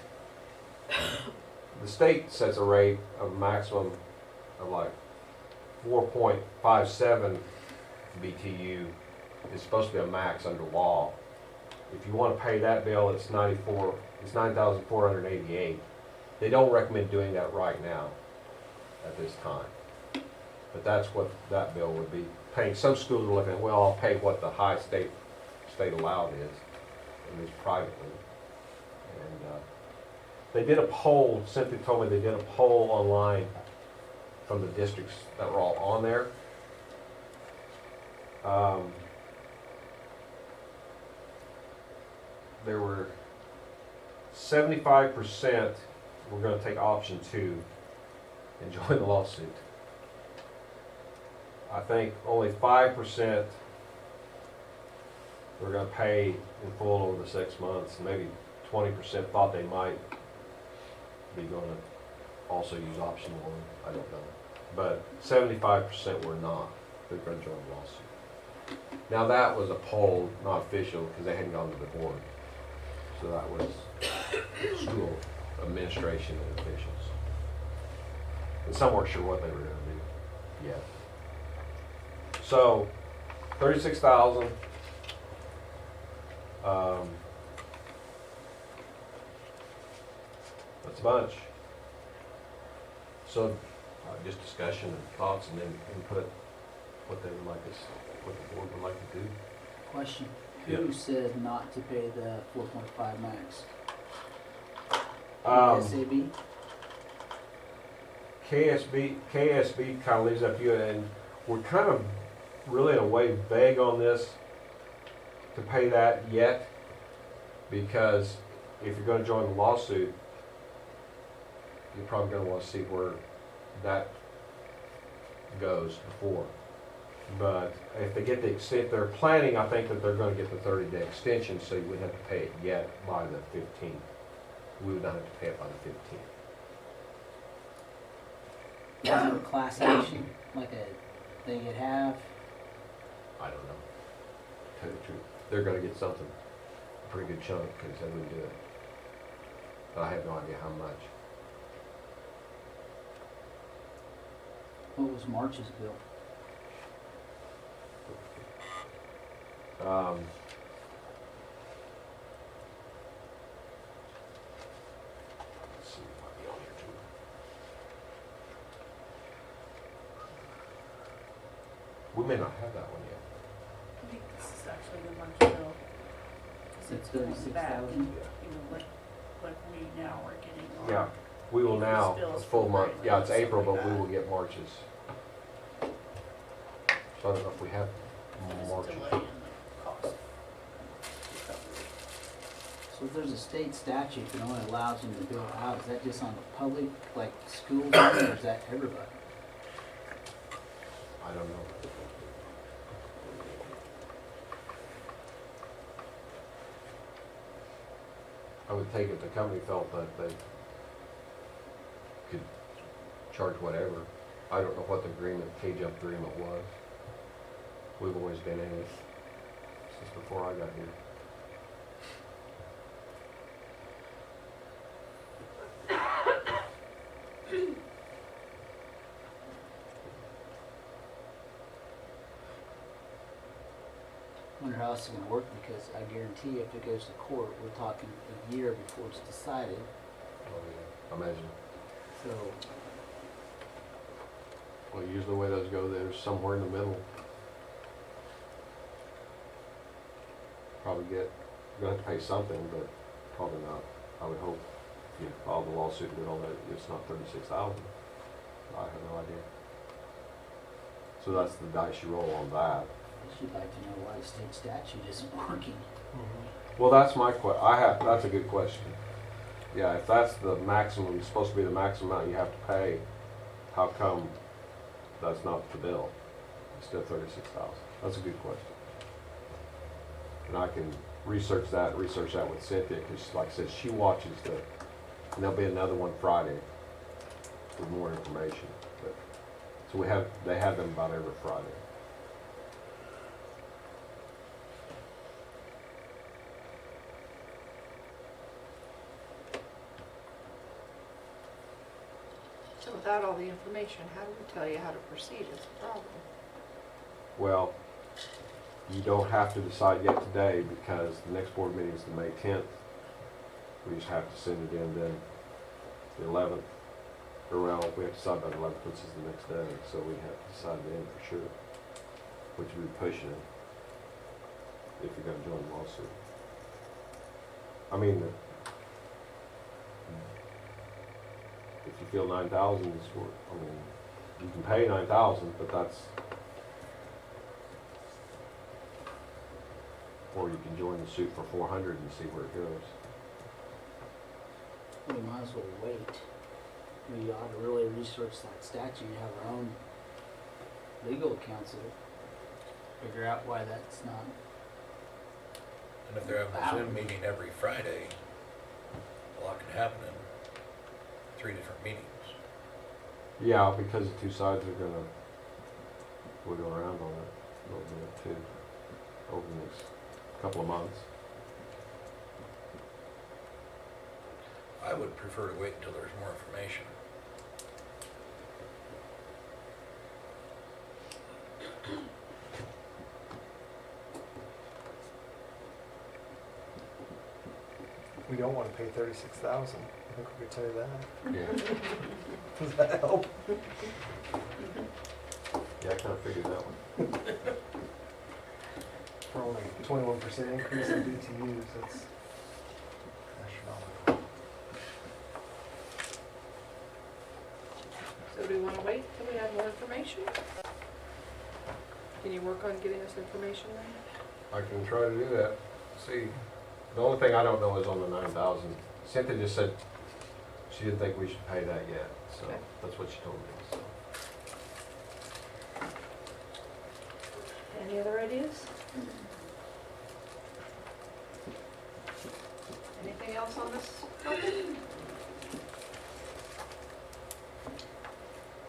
the state sets a rate of maximum of like 4.57 BTU. It's supposed to be a max under law. If you want to pay that bill, it's $9,488. They don't recommend doing that right now at this time. But that's what that bill would be paying. Some schools are looking at, well, I'll pay what the high state allowed is, at least privately. And they did a poll, Cynthia told me they did a poll online from the districts that were all on there. There were 75% were going to take option 2 and join the lawsuit. I think only 5% were going to pay in full over the 6 months. Maybe 20% thought they might be going to also use option 1. I don't know. But 75% were not. They're going to join the lawsuit. Now that was a poll, not official, because they hadn't gone to the board. So that was school administration and officials. And some weren't sure what they were going to do yet. So, 36,000. That's a bunch. So, just discussion and thoughts, and then input what they would like us, what the board would like to do. Question. Yeah. Who said not to pay the 4.5 max? SAB? KSB kind of leaves up to you, and we're kind of really in a way vague on this to pay that yet, because if you're going to join the lawsuit, you're probably going to want to see where that goes before. But if they get the extent they're planning, I think that they're going to get the 30-day extension, so you wouldn't have to pay it yet by the 15th. We would not have to pay it by the 15th. Is it a class action, like they could have? I don't know. To tell you the truth, they're going to get something, a pretty good chunk, because they wouldn't do it. But I have no idea how much. What was March's bill? We may not have that one yet. I think this is actually the one to bill. 'Cause It's going back, 36,000. You know, what we now are getting on. Yeah, we will now, These bills a full for month, very yeah, it's little, April, stuff but like we will that. get March's. So I don't know if we have There's a March's. delay in the cost. So if there's a state statute that only allows them to bill out, is that just on the public, like schools, or is that everybody? I don't know. I would take it the company felt that they could charge whatever. I don't know what the agreement, K-Jump agreement was. We've always been in it since before I got here. Wonder how this is gonna work, because I guarantee if it goes to court, we're talking a year before it's decided, Oh, yeah. Imagine. so. Well, usually the way those go, there's somewhere in the middle. Probably you're gonna have to pay something, but probably not. I would hope if you file the lawsuit and all that, it's not 36,000. I have no idea. So that's the dice you roll on that. I should like to know why the state statute isn't working. Well, that's my that's a good question. Yeah, if that's the maximum, supposed to be the maximum amount you have to pay, how come that's not the bill? It's still 36,000. That's a good question. And I can research that with Cynthia, because like I said, she watches and there'll be another one Friday with more information. But, so they have them about every Friday. So without all the information, how do we tell you how to proceed is the problem. Well, you don't have to decide yet today, because the next board meeting is the May 10th. We just have to send it in then the 11th. Or well, we have to decide by the 11th, which is the next day, so we have to decide then for sure, which would be pushing it if you're gonna join the lawsuit. I mean, if you feel 9,000 is what, I mean, you can pay 9,000, but that's, or you can join the suit for 400 and see where it goes. We might as well wait. We ought to really research that statute, have our own legal counsel, figure out why that's not. And if they're having a Zoom meeting every Friday, a lot can happen in 3 different meetings. Yeah, because the two sides are gonna wiggle around on it a little bit too, over the next couple of months. I would prefer to wait until there's more information. We don't want to pay 36,000. I think we could tell you that. Yeah, Does that help? yeah, I kinda figured that one. For only 21% increase in BTUs, that's astronomical. So do we want to wait till we have more information? Can you work on getting us information then? I can try to do that. See, the only thing I don't know is on the 9,000. Cynthia just said she didn't think we should pay that yet, so Okay. that's what she told me, so. Any other ideas? Anything else on this topic?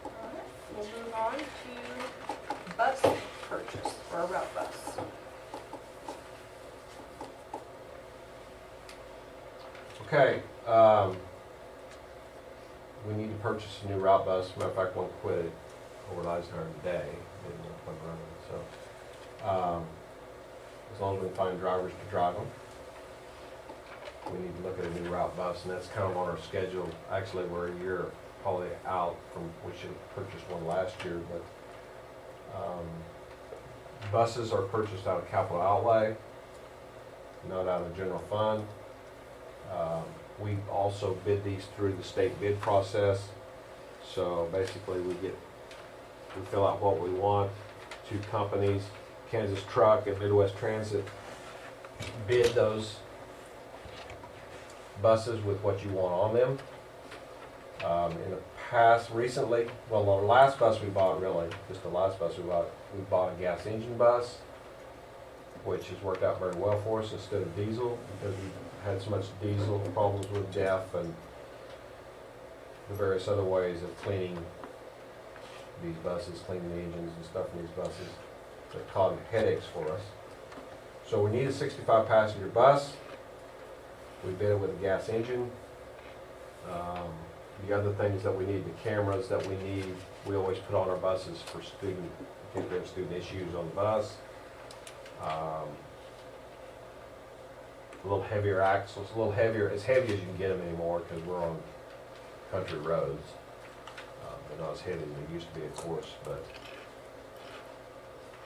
Alright, we'll move on to bus purchase, or a route bus. Okay, we need to purchase a new route bus. Matter of fact, one quit over at Eisenhower today, didn't want to run it, so. As long as we can find drivers to drive them. We need to look at a new route bus, and that's kind of on our schedule. Actually, we're a year probably out from, we should have purchased one last year, but, Buses are purchased out of capital outlay, not out of general fund. We also bid these through the state bid process. So basically we fill out what we want. Two companies, Kansas Truck and Midwest Transit, bid those buses with what you want on them. In the past, recently, well, the last bus we bought, really, just the last bus we bought a gas engine bus, which has worked out very well for us instead of diesel, because we had so much diesel problems with DEF and the various other ways of cleaning these buses, cleaning the engines and stuff in these buses that caused headaches for us. So we need a 65 passenger bus. We bid it with a gas engine. The other things that we need, the cameras that we need, we always put on our buses for student, if there's student issues on the bus. A little heavier axles, a little heavier, as heavy as you can get them anymore because we're on country roads. They're not as heavy as they used to be, of course, but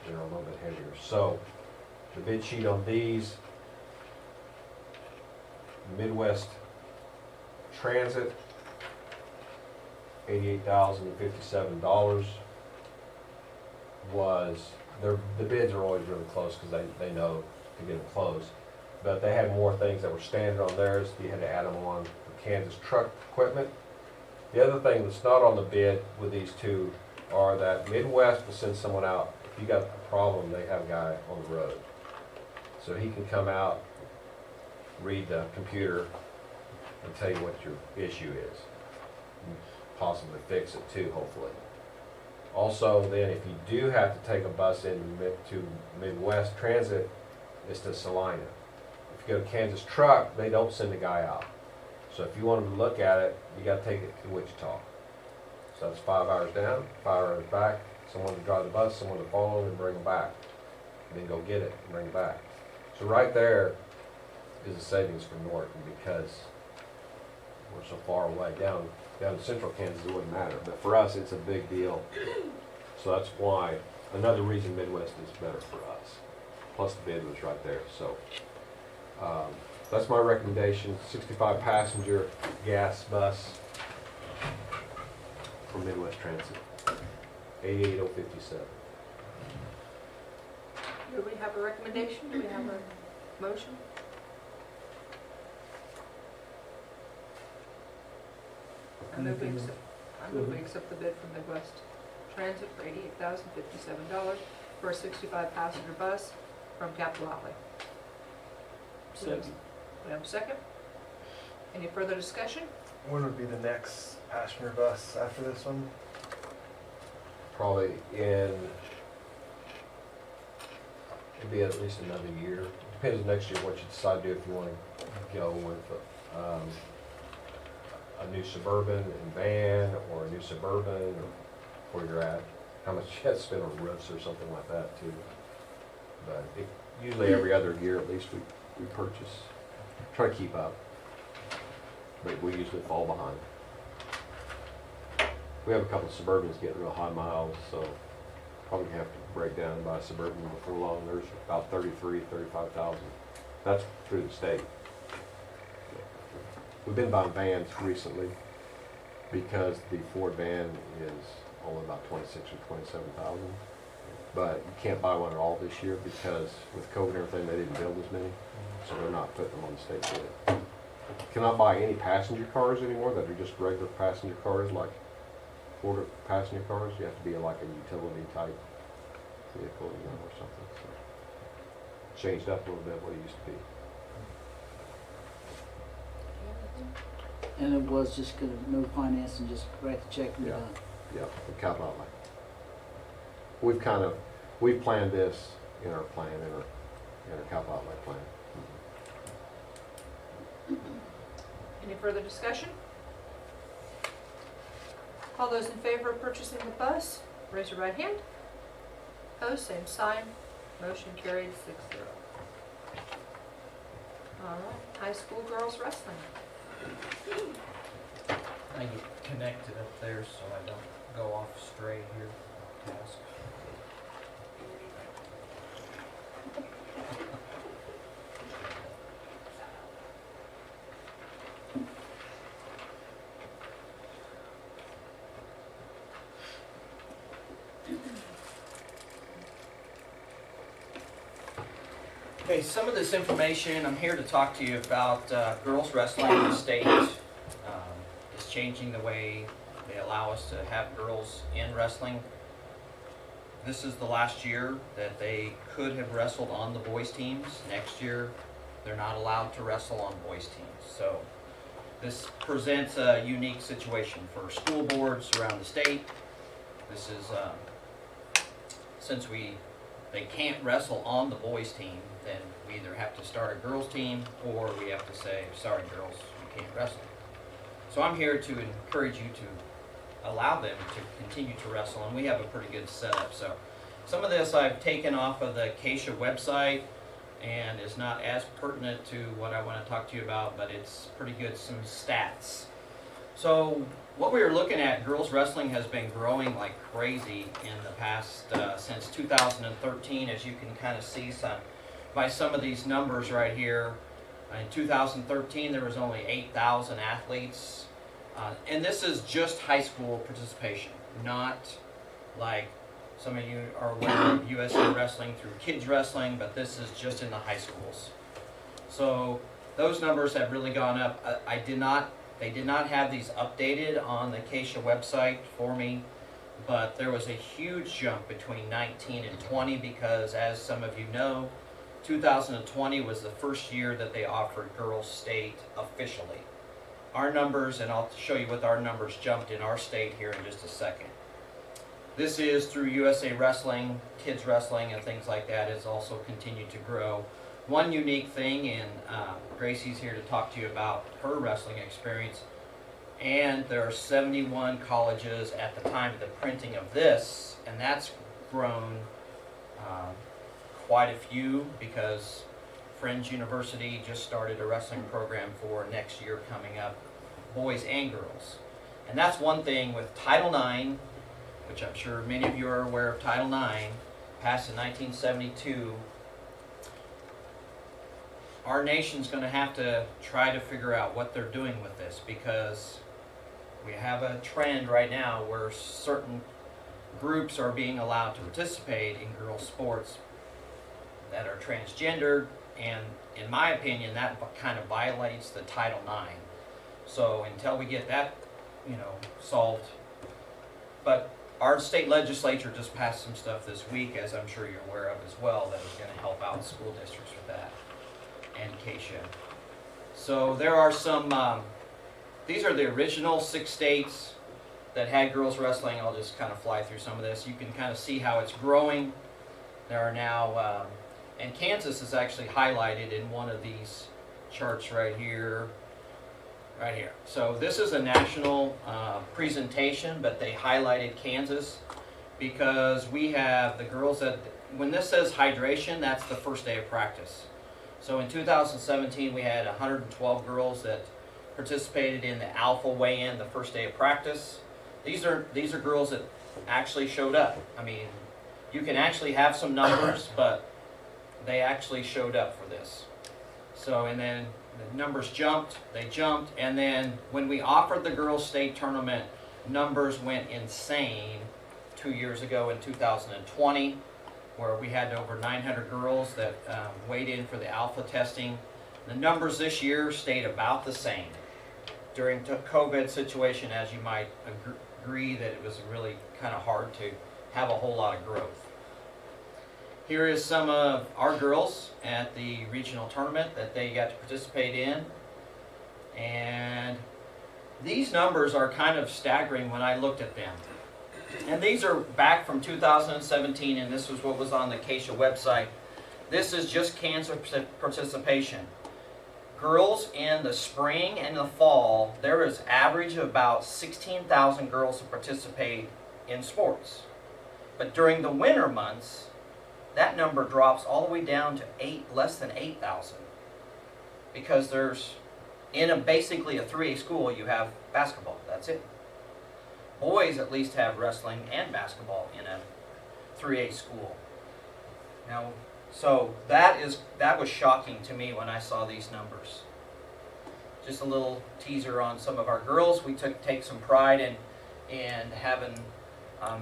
they're a little bit heavier. So the bid sheet on these, Midwest Transit, $88,057 was, the bids are always really close because they know to get them close. But they had more things that were standard on theirs. You had to add them on for Kansas Truck equipment. The other thing that's not on the bid with these two are that Midwest will send someone out. If you got a problem, they have a guy on the road. So he can come out, read the computer, and tell you what your issue is. And possibly fix it too, hopefully. Also, then, if you do have to take a bus to Midwest Transit, it's to Salina. If you go to Kansas Truck, they don't send a guy out. So if you want them to look at it, you got to take it to Wichita. So it's 5 hours down, 5 hours back. Someone to drive the bus, someone to follow them and bring them back. And then go get it and bring it back. So right there is a savings for Norton because we're so far away. Down in central Kansas, it wouldn't matter. But for us, it's a big deal. So that's why, another reason Midwest is better for us. Plus the bid was right there. So that's my recommendation, 65 passenger gas bus from Midwest Transit, 88057. Do we have a recommendation? Do we have a motion? I move we accept the bid from Midwest Transit for $88,057 for a 65 passenger bus from Capital Outlay. Second. We have a second? Any further discussion? When would be the next passenger bus after this one? Probably it'd be at least another year. Depends next year what you decide to do, if you want to go with a new Suburban and van, or a new Suburban, or where you're at, how much you have to spend on roofs or something like that too. But usually every other year at least we purchase, try to keep up, but we usually fall behind. We have a couple of Suburbans getting real high miles, so probably have to break down and buy a Suburban before long. There's about 35,000. That's through the state. We've been buying vans recently because the Ford van is only about 26 or 27,000. But you can't buy one at all this year because with COVID and everything, they didn't build as many, so they're not putting them on the state bid. You cannot buy any passenger cars anymore that are just regular passenger cars, like Ford passenger cars. You have to be like a utility type vehicle, or something. So changed up a little bit what it used to be. And it was just gonna, no finance and just write the check and be Yeah. done. Yeah, the capital outlay. We've planned this in our plan, in our capital outlay plan. Any further discussion? All those in favor of purchasing the bus, raise your right hand. Opposed, same sign. Motion carried 6-0. All right, high school girls wrestling. I get connected up there so I don't go off stray here. Task. Okay, some of this information, I'm here to talk to you about girls wrestling in the state. Is changing the way they allow us to have girls in wrestling. This is the last year that they could have wrestled on the boys teams. Next year, they're not allowed to wrestle on boys teams. So this presents a unique situation for school boards around the state. This is, since they can't wrestle on the boys team, then we either have to start a girls team or we have to say, sorry girls, you can't wrestle. So I'm here to encourage you to allow them to continue to wrestle, and we have a pretty good setup. So some of this I've taken off of the kasb website and is not as pertinent to what I want to talk to you about, but it's pretty good, some stats. So what we were looking at, girls wrestling has been growing like crazy in the past, since 2013, as you can kind of see by some of these numbers right here. In 2013, there was only 8,000 athletes. And this is just high school participation, not like some of you are aware of USA Wrestling through kids wrestling, but this is just in the high schools. So those numbers have really gone up. They did not have these updated on the kasb website for me, but there was a huge jump between 19 and 20 because, as some of you know, 2020 was the first year that they offered girls state officially. Our numbers, and I'll show you what our numbers jumped in our state here in just a second. This is through USA Wrestling, kids wrestling, and things like that has also continued to grow. One unique thing, and Gracie's here to talk to you about her wrestling experience, and there are 71 colleges at the time of the printing of this, and that's grown quite a few because Friends University just started a wrestling program for next year coming up, boys and girls. And that's one thing with Title IX, which I'm sure many of you are aware of. Title IX, passed in 1972. Our nation's going to have to try to figure out what they're doing with this, because we have a trend right now where certain groups are being allowed to participate in girls' sports that are transgendered, and in my opinion, that kind of violates the Title IX. So until we get that, solved. But our state legislature just passed some stuff this week, as I'm sure you're aware of as well, that is going to help out school districts with that, and kasb. So there are some, these are the original 6 states that had girls wrestling. I'll just kind of fly through some of this. You can kind of see how it's growing. There are now, and Kansas is actually highlighted in one of these charts right here. Right here. So this is a national presentation, but they highlighted Kansas because we have the girls that, when this says hydration, that's the first day of practice. So in 2017, we had 112 girls that participated in the alpha weigh-in the first day of practice. These are girls that actually showed up. I mean, you can actually have some numbers, but they actually showed up for this. So, and then the numbers jumped, and then when we offered the girls' state tournament, numbers went insane 2 years ago in 2020, where we had over 900 girls that weighed in for the alpha testing. The numbers this year stayed about the same. During the COVID situation, as you might agree that it was really kind of hard to have a whole lot of growth. Here is some of our girls at the regional tournament that they got to participate in. And these numbers are kind of staggering when I looked at them. And these are back from 2017, and this was what was on the kasb website. This is just Kansas participation. Girls in the spring and the fall, there is average of about 16,000 girls who participate in sports. But during the winter months, that number drops all the way down to less than 8,000, because there's, in basically a 3A school, you have basketball. That's it. Boys at least have wrestling and basketball in a 3A school. Now, so that was shocking to me when I saw these numbers. Just a little teaser on some of our girls. We take some pride in having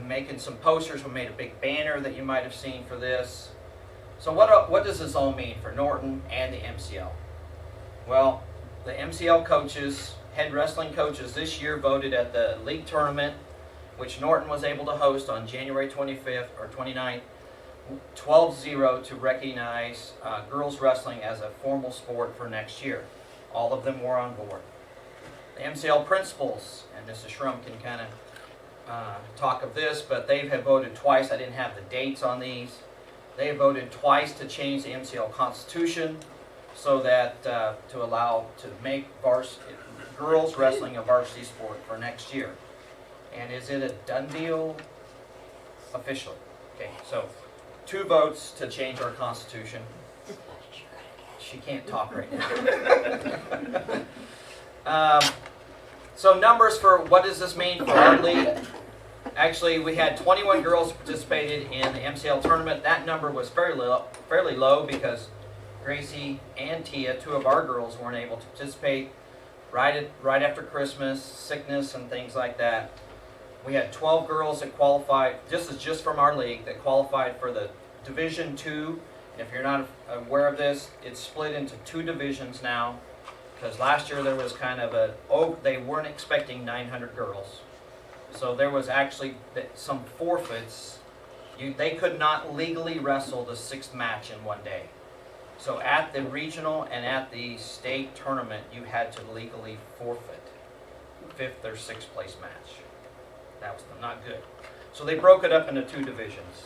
making some posters. We made a big banner that you might have seen for this. So what does this all mean for Norton and the MCL? Well, the MCL coaches, head wrestling coaches this year voted at the league tournament, which Norton was able to host on January 25th or 29th, 12-0 to recognize girls wrestling as a formal sport for next year. All of them were on board. The MCL principals, and Mrs. Shrum can kind of talk of this, but they have voted twice. I didn't have the dates on these. They have voted twice to change the MCL constitution so that to allow to make girls wrestling a varsity sport for next year. And is it a done deal officially? Okay, so 2 votes to change our constitution. She can't talk right now. So numbers for what does this mean for our league? Actually, we had 21 girls participated in the MCL tournament. That number was fairly low because Gracie and Tia, 2 of our girls, weren't able to participate right after Christmas, sickness and things like that. We had 12 girls that qualified, this is just from our league, that qualified for the Division II. If you're not aware of this, it's split into 2 divisions now, because last year there was kind of they weren't expecting 900 girls. So there was actually some forfeits. They could not legally wrestle the 6th match in one day. So at the regional and at the state tournament, you had to legally forfeit 5th or 6th place match. That was not good. So they broke it up into 2 divisions.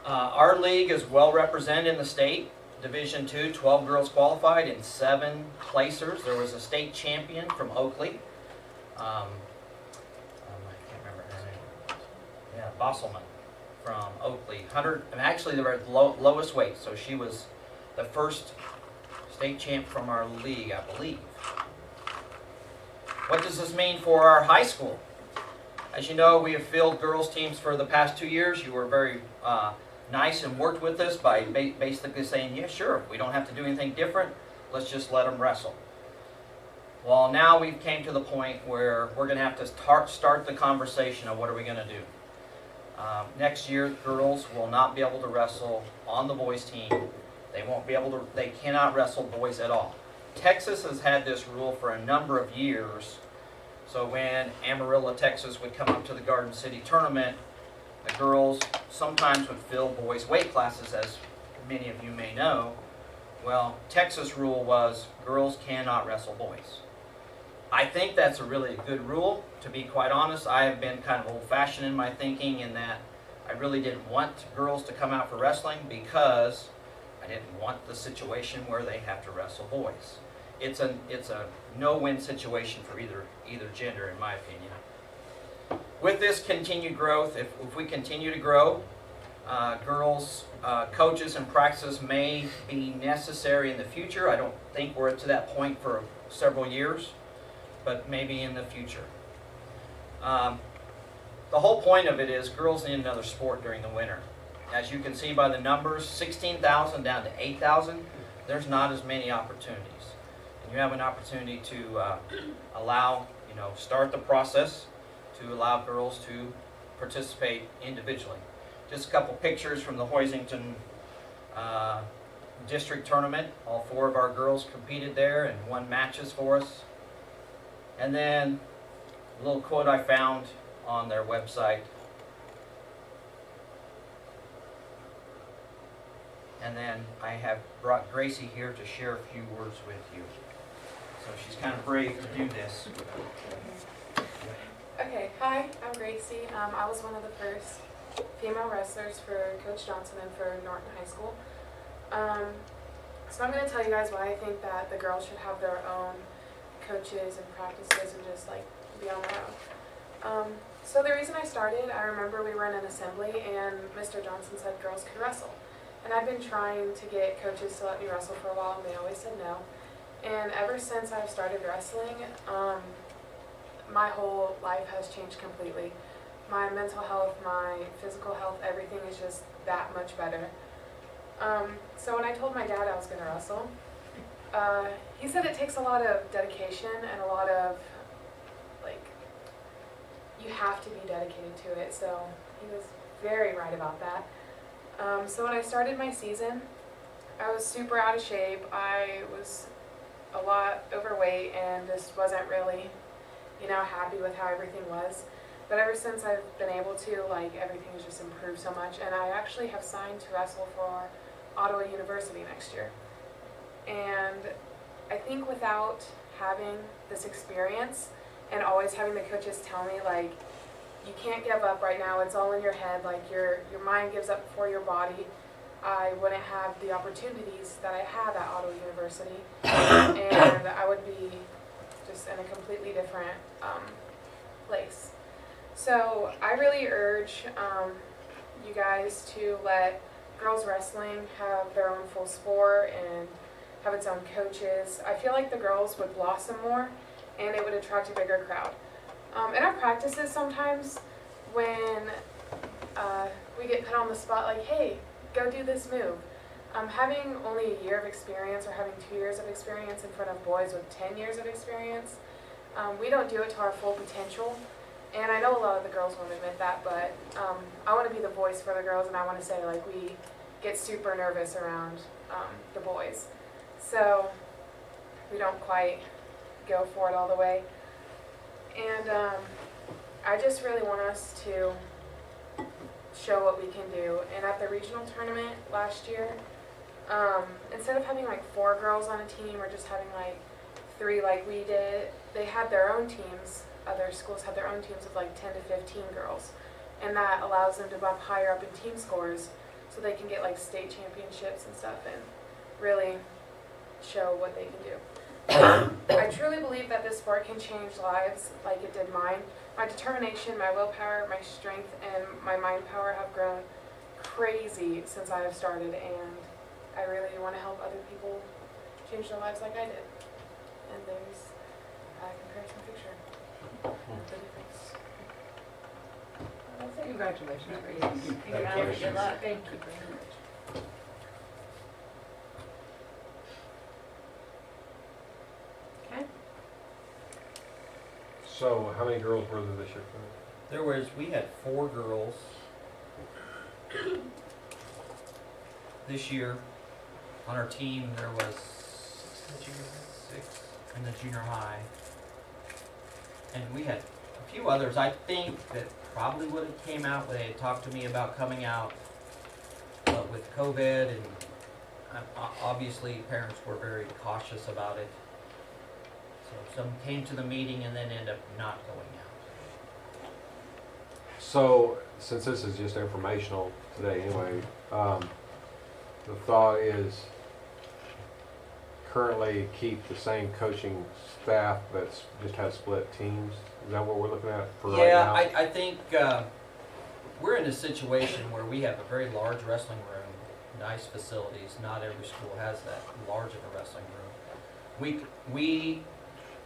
Our league is well represented in the state. Division II, 12 girls qualified and 7 placers. There was a state champion from Oakley. I can't remember her name. Yeah, Bosselman from Oakley. 100, and actually they were at the lowest weight, so she was the first state champ from our league, I believe. What does this mean for our high school? As you know, we have filled girls teams for the past 2 years. You were very nice and worked with us by basically saying, yeah, sure, we don't have to do anything different. Let's just let them wrestle. Well, now we've came to the point where we're going to have to start the conversation of what are we going to do. Next year, girls will not be able to wrestle on the boys team. They cannot wrestle boys at all. Texas has had this rule for a number of years. So when Amarillo, Texas would come up to the Garden City tournament, the girls sometimes would fill boys' weight classes, as many of you may know. Well, Texas rule was girls cannot wrestle boys. I think that's a really good rule. To be quite honest, I have been kind of old-fashioned in my thinking in that I really didn't want girls to come out for wrestling because I didn't want the situation where they have to wrestle boys. It's a no-win situation for either gender, in my opinion. With this continued growth, if we continue to grow, girls, coaches and practices may be necessary in the future. I don't think we're to that point for several years, but maybe in the future. The whole point of it is girls need another sport during the winter. As you can see by the numbers, 16,000 down to 8,000, there's not as many opportunities. And you have an opportunity to start the process to allow girls to participate individually. Just a couple pictures from the Hoisington district tournament. All 4 of our girls competed there and won matches for us. And then a little quote I found on their website. And then I have brought Gracie here to share a few words with you. So she's kind of brave to do this. Okay, hi, I'm Gracie. I was one of the first female wrestlers for Coach Johnson and for Norton High School. So I'm going to tell you guys why I think that the girls should have their own coaches and practices and just like be on their own. So the reason I started, I remember we were in an assembly and Mr. Johnson said girls could wrestle. And I've been trying to get coaches to let me wrestle for a while and they always said no. And ever since I've started wrestling, my whole life has changed completely. My mental health, my physical health, everything is just that much better. So when I told my dad I was going to wrestle, he said it takes a lot of dedication and a lot of, you have to be dedicated to it. So he was very right about that. So when I started my season, I was super out of shape. I was a lot overweight and just wasn't really, happy with how everything was. But ever since I've been able to, everything has just improved so much. And I actually have signed to wrestle for Ottawa University next year. And I think without having this experience and always having the coaches tell me, you can't give up right now, it's all in your head, your mind gives up before your body, I wouldn't have the opportunities that I have at Ottawa University, and I would be just in a completely different place. So I really urge you guys to let girls wrestling have their own full sport and have its own coaches. I feel like the girls would blossom more and it would attract a bigger crowd. In our practices sometimes when we get put on the spot hey, go do this move. Having only a year of experience or having 2 years of experience in front of boys with 10 years of experience, we don't do it to our full potential. And I know a lot of the girls won't admit that, but I want to be the voice for the girls, and I want to say we get super nervous around the boys. So we don't quite go for it all the way. And I just really want us to show what we can do. And at the regional tournament last year, instead of having 4 girls on a team or just having 3 like we did, they had their own teams. Other schools had their own teams of 10 to 15 girls. And that allows them to bump higher up in team scores so they can get state championships and stuff and really show what they can do. I truly believe that this sport can change lives like it did mine. My determination, my willpower, my strength, and my mind power have grown crazy since I have started, and I really want to help other people change their lives like I did. And there's a comparison picture. Congratulations. Good luck. Thank you very much. Okay. So how many girls were there this year? We had 4 girls this year. On our team, there was 6 in the junior high. And we had a few others, I think, that probably would have came out, they had talked to me about coming out, but with COVID, and obviously parents were very cautious about it. So some came to the meeting and then ended up not going out. So, since this is just informational today anyway, the thought is currently keep the same coaching staff that's just has split teams. Is that what we're looking at for right now? Yeah, I think we're in a situation where we have a very large wrestling room, nice facilities. Not every school has that large of a wrestling room. We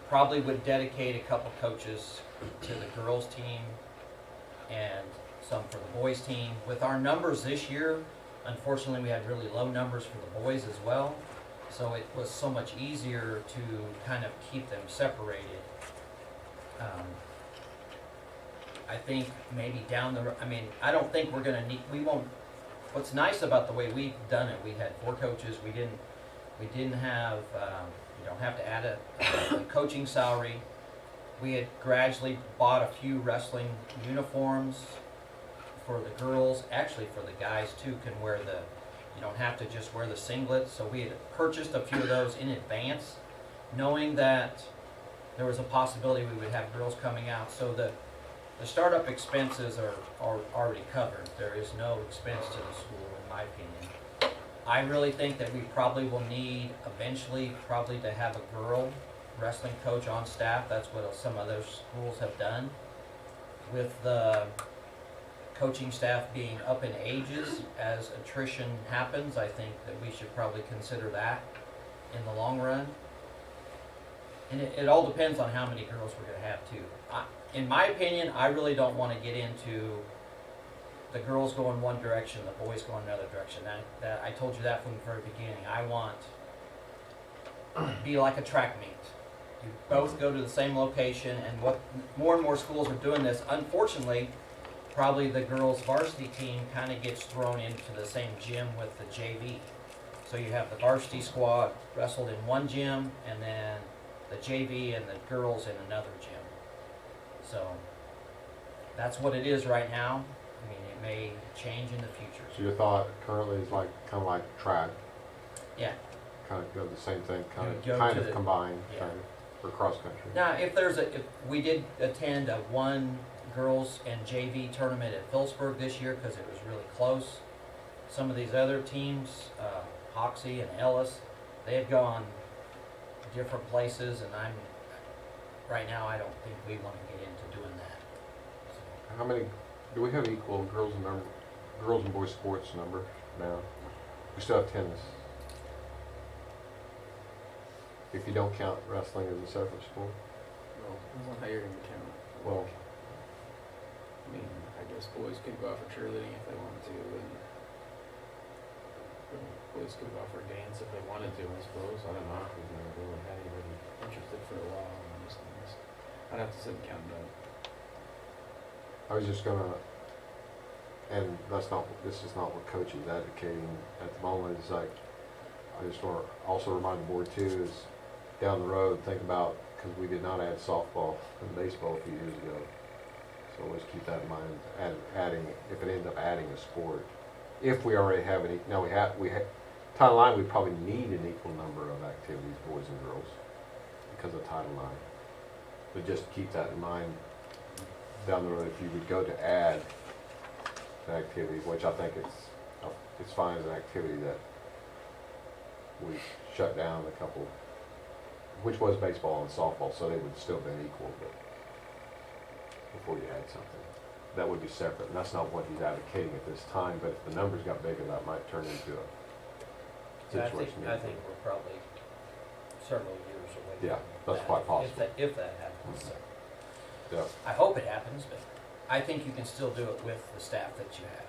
probably would dedicate a couple coaches to the girls team and some for the boys team. With our numbers this year, unfortunately we had really low numbers for the boys as well. So it was so much easier to kind of keep them separated. I think maybe down the road, I don't think we're going to we won't, what's nice about the way we've done it, we had 4 coaches, we didn't have, you don't have to add a coaching salary. We had gradually bought a few wrestling uniforms for the girls, actually for the guys too, you don't have to just wear the singlet. So we had purchased a few of those in advance, knowing that there was a possibility we would have girls coming out. So the startup expenses are already covered. There is no expense to the school, in my opinion. I really think that we probably will need eventually probably to have a girl wrestling coach on staff. That's what some other schools have done. With the coaching staff being up in ages as attrition happens, I think that we should probably consider that in the long run. And it all depends on how many girls we're going to have too. In my opinion, I really don't want to get into the girls going one direction, the boys going another direction. That I told you that from the very beginning. I want to be like a track meet. You both go to the same location, and what more and more schools are doing this. Unfortunately, probably the girls varsity team kind of gets thrown into the same gym with the JV. So you have the varsity squad wrestled in one gym, and then the JV and the girls in another gym. So that's what it is right now. I mean, it may change in the future. So your thought currently is like, kind of like track, Yeah. kind of go the same thing, You would go kind to of the- combined, yeah. kind of, for cross country. Now, if we did attend a one girls and JV tournament at Phillipsburg this year because it was really close. Some of these other teams, Hoxie and Ellis, they have gone different places, and right now I don't think we want to get into doing that. How many, do we have equal girls and boys sports number now? We still have tennis. If you don't count wrestling as a separate sport. Well, depends on how you're gonna count it. Well, I mean, I guess boys could go out for cheerleading if they wanted to, and boys could go out for dance if they wanted to, I suppose. I don't know. We've never really had anybody interested for a while in those things. I'd have to sit and count it up. I was just gonna, and this is not what coach is advocating at the moment. It's like, I just want to also remind the board too, is down the road, think about, because we did not add softball and baseball a few years ago. So always keep that in mind, adding, if it ends up adding a sport. If we already have any, now we have, Title IX, we probably need an equal number of activities, boys and girls, because of Title IX. But just keep that in mind down the road if you would go to add an activity, which I think it's fine as an activity that we shut down a couple, which was baseball and softball, so they would still been equal, but before you add something. That would be separate, and that's not what he's advocating at this time, but if the numbers got bigger, that might turn into a situation. I think we're probably several years away. Yeah, from that's that, quite possible. If that happens, so. Yeah. I hope it happens, but I think you can still do it with the staff that you have.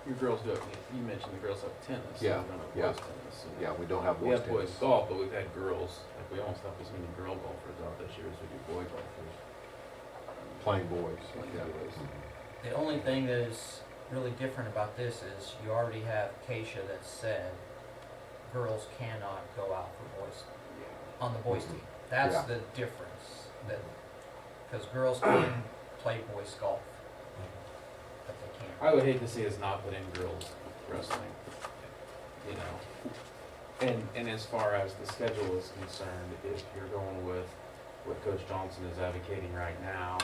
Your girls do it, you mentioned the girls have tennis. Yeah, You don't have yeah. boys tennis. and Yeah, we don't have We boys have boys tennis. golf, but we've had girls, like we almost have as many girl golfers out this year as we do boy golfers. Playing boys. Playing Yeah. boys. The only thing that is really different about this is you already have Keisha that said girls cannot go out for boys on the boys team. That's Yeah. the difference. Because girls can play boys golf, but they can't. I would hate to see us not put in girls wrestling, you know. And as far as the schedule is concerned, if you're going with what Coach Johnson is advocating right now,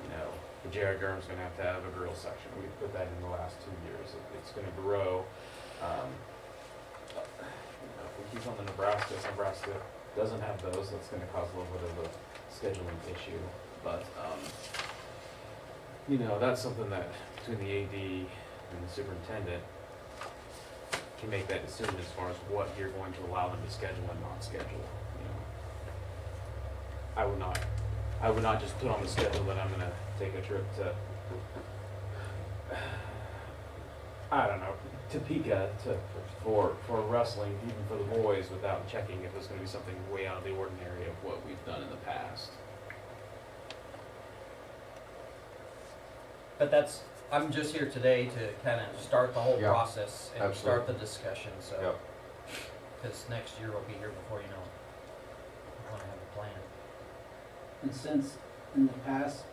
you know, the Jared Durham's gonna have to have a girls section. We put that in the last 2 years. It's gonna grow. You know, if we keep on the Nebraska doesn't have those, that's gonna cause a little bit of a scheduling issue. But, you know, that's something that between the AD and the superintendent can make that decision as far as what you're going to allow them to schedule and not schedule, you know. I would not just put on the schedule that I'm gonna take a trip to, I don't know, Topeka for wrestling, even for the boys, without checking if it's gonna be something way out of the ordinary of what we've done in the past. But I'm just here today to kind of start the whole Yeah, process and start the absolutely. discussion, so. Yep. Because next year we'll be here before you know it. We want to have a plan. And since in the past,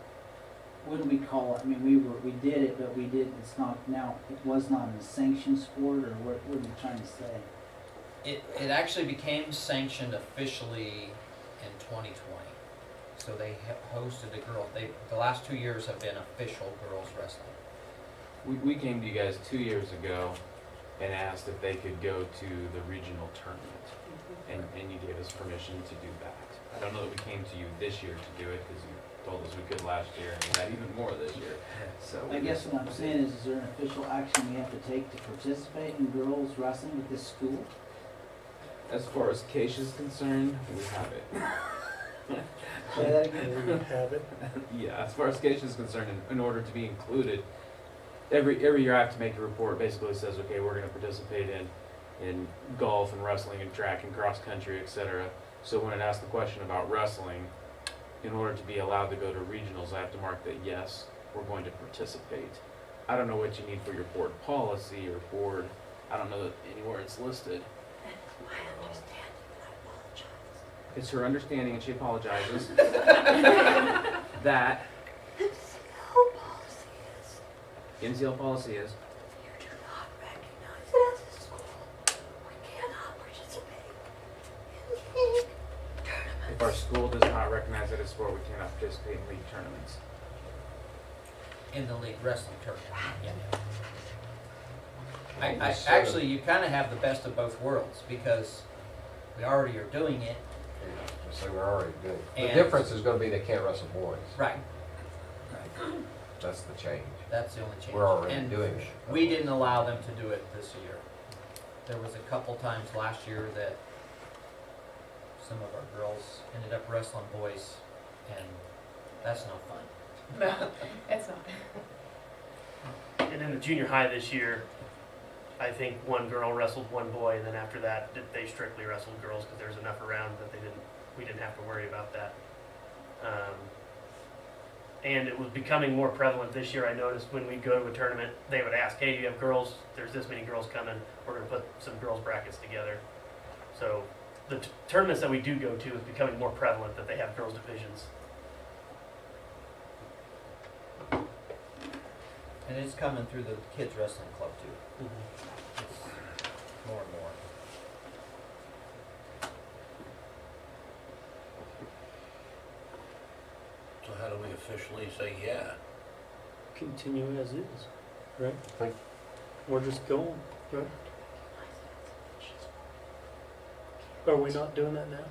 what do we call it? I mean, we did it, but we did, it's not, now, it was not a sanctioned sport, or what are you trying to say? It actually became sanctioned officially in 2020. So they hosted the last 2 years have been official girls wrestling. We came to you guys 2 years ago and asked if they could go to the regional tournament, and you gave us permission to do that. I don't know that we came to you this year to do it, because you told us we could last year, and we had even more this year. So I guess what I'm saying is there an official action we have to take to participate in girls wrestling at this school? as far as Keisha's concerned, we have it. Say that again. We have it? Yeah, as far as Keisha's concerned, in order to be included, every year I have to make a report. Basically says, okay, we're going to participate in golf and wrestling and track and cross country, etc. So when it asks the question about wrestling, in order to be allowed to go to regionals, I have to mark that yes, we're going to participate. I don't know what you need for your board policy or board, I don't know that anywhere it's listed. It's her understanding, and she apologizes, that NCL policy is if our school does not recognize that as sport, we cannot participate in league tournaments. In the league wrestling tournament, yeah. Actually, you kind of have the best of both worlds, because we already are doing it. So we're already doing it. The And- difference is gonna be they can't wrestle boys. Right. That's the change. That's the only change. We're already And doing it. we didn't allow them to do it this year. There was a couple times last year that some of our girls ended up wrestling boys, and that's no fun. No, it's not. And in the junior high this year, I think one girl wrestled one boy, and then after that, they strictly wrestled girls because there's enough around that we didn't have to worry about that. And it was becoming more prevalent this year. I noticed when we go to a tournament, they would ask, "Hey, do you have girls? There's this many girls coming. We're going to put some girls brackets together." So the tournaments that we do go to is becoming more prevalent that they have girls divisions. And it's coming through the kids wrestling club too. It's more and more. So how do we officially say yeah? Continue as is, right? Think- We're just going, right? Are we not doing that now?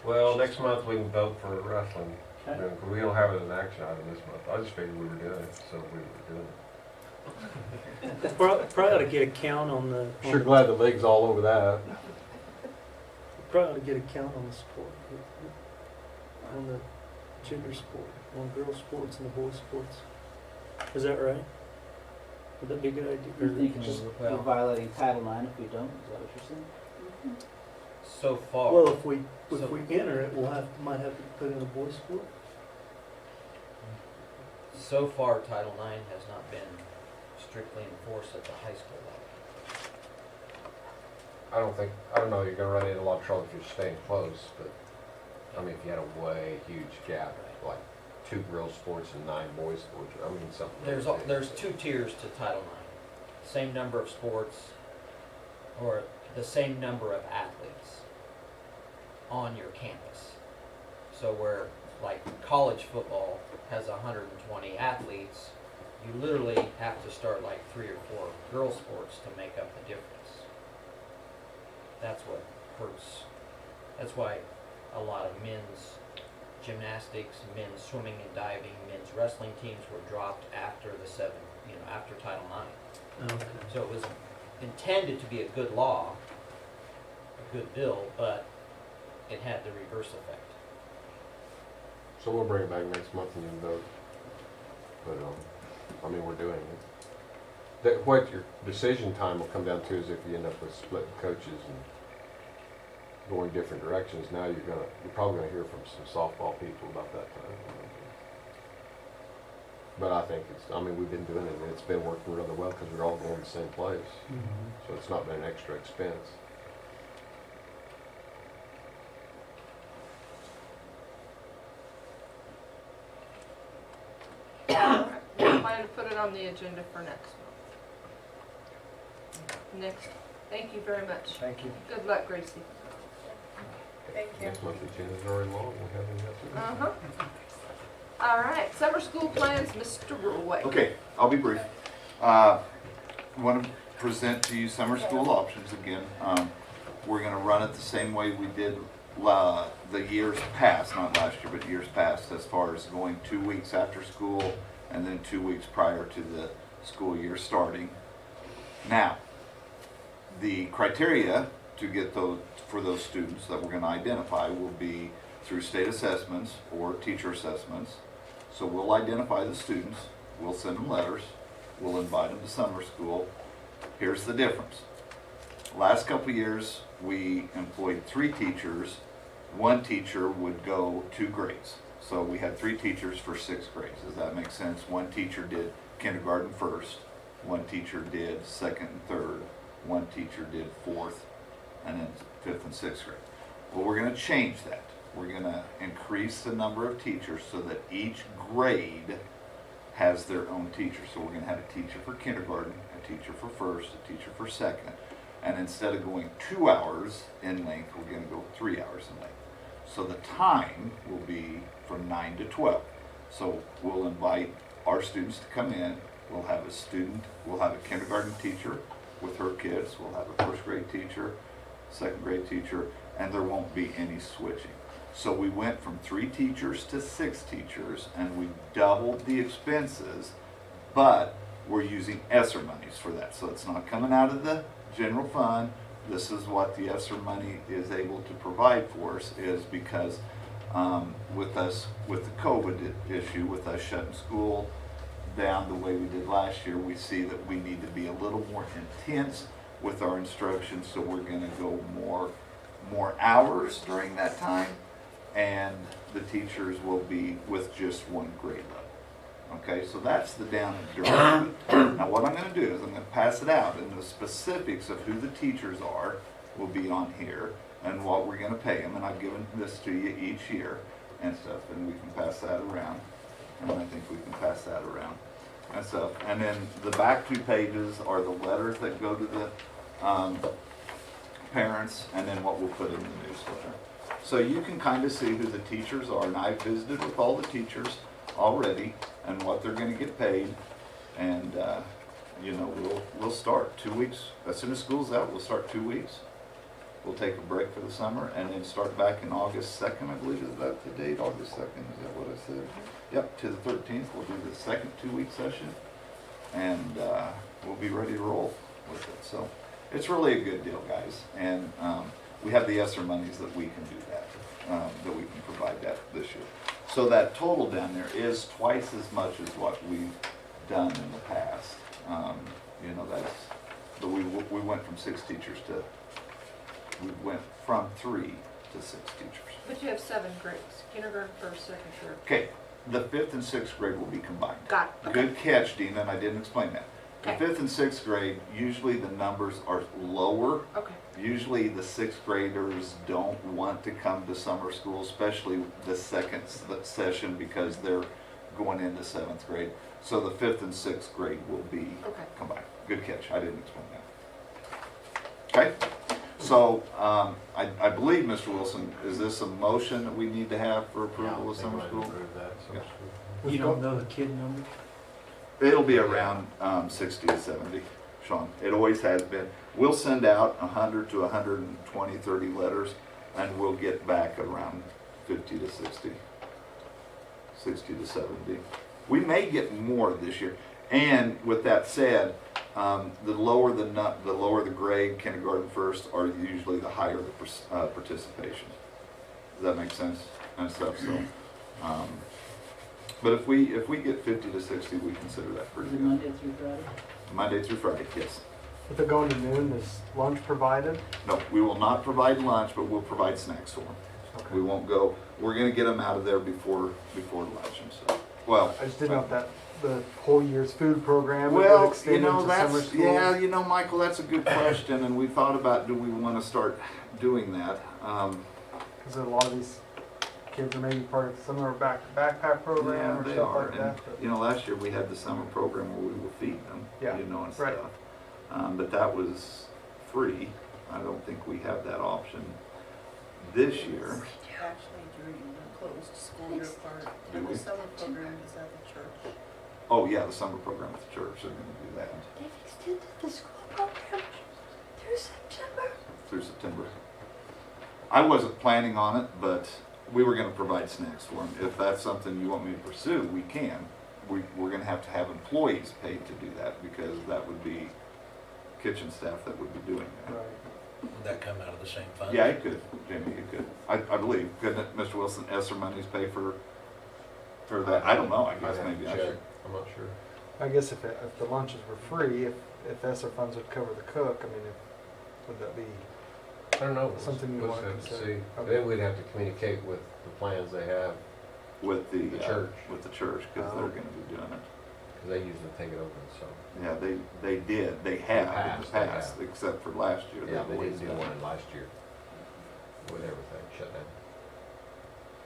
Well, next month we can vote for wrestling. Okay. We don't have it as an action item this month. I just figured we were doing it, so we were doing it. Probably ought to get a count on the. Sure glad the league's all over that. Probably ought to get a count on the sport, on the gender sport, on girls' sports and the boys' sports. Is that right? Would that be a good idea? You're Or thinking just- we're violating Title IX if we don't, is that what you're saying? So far. Well, if we So- enter it, might have to put in a boys' sport. So far, Title IX has not been strictly enforced at the high school level. I don't know, you're gonna run into a lot of trouble if you're staying close, but, I mean, if you had a way huge gap, like 2 girls' sports and 9 boys' sports, I mean, something. There's 2 tiers to Title IX. Same number of sports, or the same number of athletes on your campus. So where, like, college football has 120 athletes, you literally have to start like 3 or 4 girls' sports to make up the difference. That's what hurts. That's why a lot of men's gymnastics, men's swimming and diving, men's wrestling teams were dropped after after Title IX. Okay. So it was intended to be a good law, a good bill, but it had the reverse effect. So we'll bring it back next month and then vote. But, I mean, we're doing it. What your decision time will come down to is if you end up with split coaches and going different directions. Now you're probably gonna hear from some softball people about that time. But I think we've been doing it and it's been working really well because we're all going to the same place. So it's not been an extra expense. We'll plan to put it on the agenda for next month. Next, thank you very much. Thank you. Good luck, Gracie. Thank you. Next month's agenda's already long. We haven't got to. All right, summer school plans, Mr. Roy. Okay, I'll be brief. Want to present to you summer school options again. We're going to run it the same way we did the years past, not last year, but years past, as far as going 2 weeks after school and then 2 weeks prior to the school year starting. Now, the criteria to get those for those students that we're going to identify will be through state assessments or teacher assessments. So we'll identify the students, we'll send them letters, we'll invite them to summer school. Here's the difference. Last couple of years, we employed 3 teachers one teacher would go 2 grades. So we had 3 teachers for 6 grades. Does that make sense? One teacher did kindergarten first, one teacher did second and third, one teacher did fourth, and then 5th and 6th grade. Well, we're going to change that. We're going to increase the number of teachers so that each grade has their own teacher. So we're going to have a teacher for kindergarten, a teacher for first, a teacher for second, and instead of going 2 hours in length, we're going to go 3 hours in length. So the time will be from 9 to 12. So we'll invite our students to come in. We'll have a kindergarten teacher with her kids. We'll have a first grade teacher, second grade teacher, and there won't be any switching. So we went from 3 teachers to 6 teachers, and we doubled the expenses, but we're using ESSER monies for that. So it's not coming out of the general fund. This is what the ESSER money is able to provide for us, is because with the COVID issue, with us shutting school down the way we did last year, we see that we need to be a little more intense with our instruction. So we're going to go more hours during that time, and the teachers will be with just 1 grade level. Okay, so that's the down and dirty. Now what I'm going to do is I'm going to pass it out, and the specifics of who the teachers are will be on here, and what we're going to pay them. And I've given this to you each year and stuff, and we can pass that around. And I think we can pass that around and stuff. And then the back 2 pages are the letters that go to the parents, and then what we'll put in the newsletter. So you can kind of see who the teachers are, and I've visited with all the teachers already and what they're going to get paid. And you know, we'll start 2 weeks as soon as school's out. We'll start 2 weeks. We'll take a break for the summer and then start back in August 2nd, I believe. Is that the date? August 2nd, is that what I said? Yep, to the 13th. We'll do the second 2-week session, and we'll be ready to roll with it. So it's really a good deal, guys. And we have the ESSER monies that we can do that, that we can provide that this year. So that total down there is twice as much as what we've done in the past. You know, but we went from 6 teachers to, we went from 3 to 6 teachers. But you have 7 grades, kindergarten, first, second, third. Okay, the 5th and 6th grade will be combined. Got it. Okay. Good catch, Dina, and I didn't explain that. The Okay. 5th and 6th grade, usually the numbers are lower. Okay. Usually the 6th graders don't want to come to summer school, especially the second session, because they're going into 7th grade. So the 5th and 6th grade will be combined. Good catch, I didn't explain that. Okay, so I believe, Mr. Wilson, is this a motion that we need to have for approval of summer school? You don't know the kid number? It'll be around 60 to 70, Sean. It always has been. We'll send out 100 to 120, 30 letters, and we'll get back around 50 to 60, 60 to 70. We may get more this year. And with that said, the lower the grade, kindergarten first, are usually the higher the participation. Does that make sense? And stuff. So, but if we get 50 to 60, we consider that pretty good. Monday through Friday? Monday through Friday, yes. If they're going to noon, is lunch provided? No, we will not provide lunch, but we'll provide snacks for them. Okay. We won't go. We're going to get them out of there before lunch and stuff. Well, I just didn't know if that the whole year's food program well, would extend you know, into summer that's school. yeah, you know, Michael, that's a good question, and we thought about, do we want to start doing that? Because a lot of these kids are maybe part of some of our backpack program Yeah, or they stuff are. like And, that. But you know, last year we had the summer program where we were feeding them, Yeah, you know, and right. stuff. But that was free. I don't think we have that option this year. Actually, during the closed school year part, Do and we? the summer program is at the church. Oh, yeah, the summer program at the church, they're going to do that They've extended the school program through September. through September. I wasn't planning on it, but we were going to provide snacks for them. If that's something you want me to pursue, we can. We're going to have employees paid to do that, because that would be kitchen staff that would be doing that. Right. Would that come out of the same fund? Yeah, it could, Jamie, it could. I believe. Couldn't it, Mr. Wilson, ESSER monies pay for that? I don't know, I guess maybe I should. I'm not sure. I guess if the lunches were free, if ESSER funds would cover the cook, I mean, would that be I don't know. Something we We'll want to have to consider. see. Okay. Then we'd have to communicate with the plans they have, With the church. with the church, because Oh. they're going to be doing it. because they usually take it over, so. Yeah, they did. They have in the past, they past, have. except for last year. Yeah, They've they always didn't do done one it. last year with everything shut down.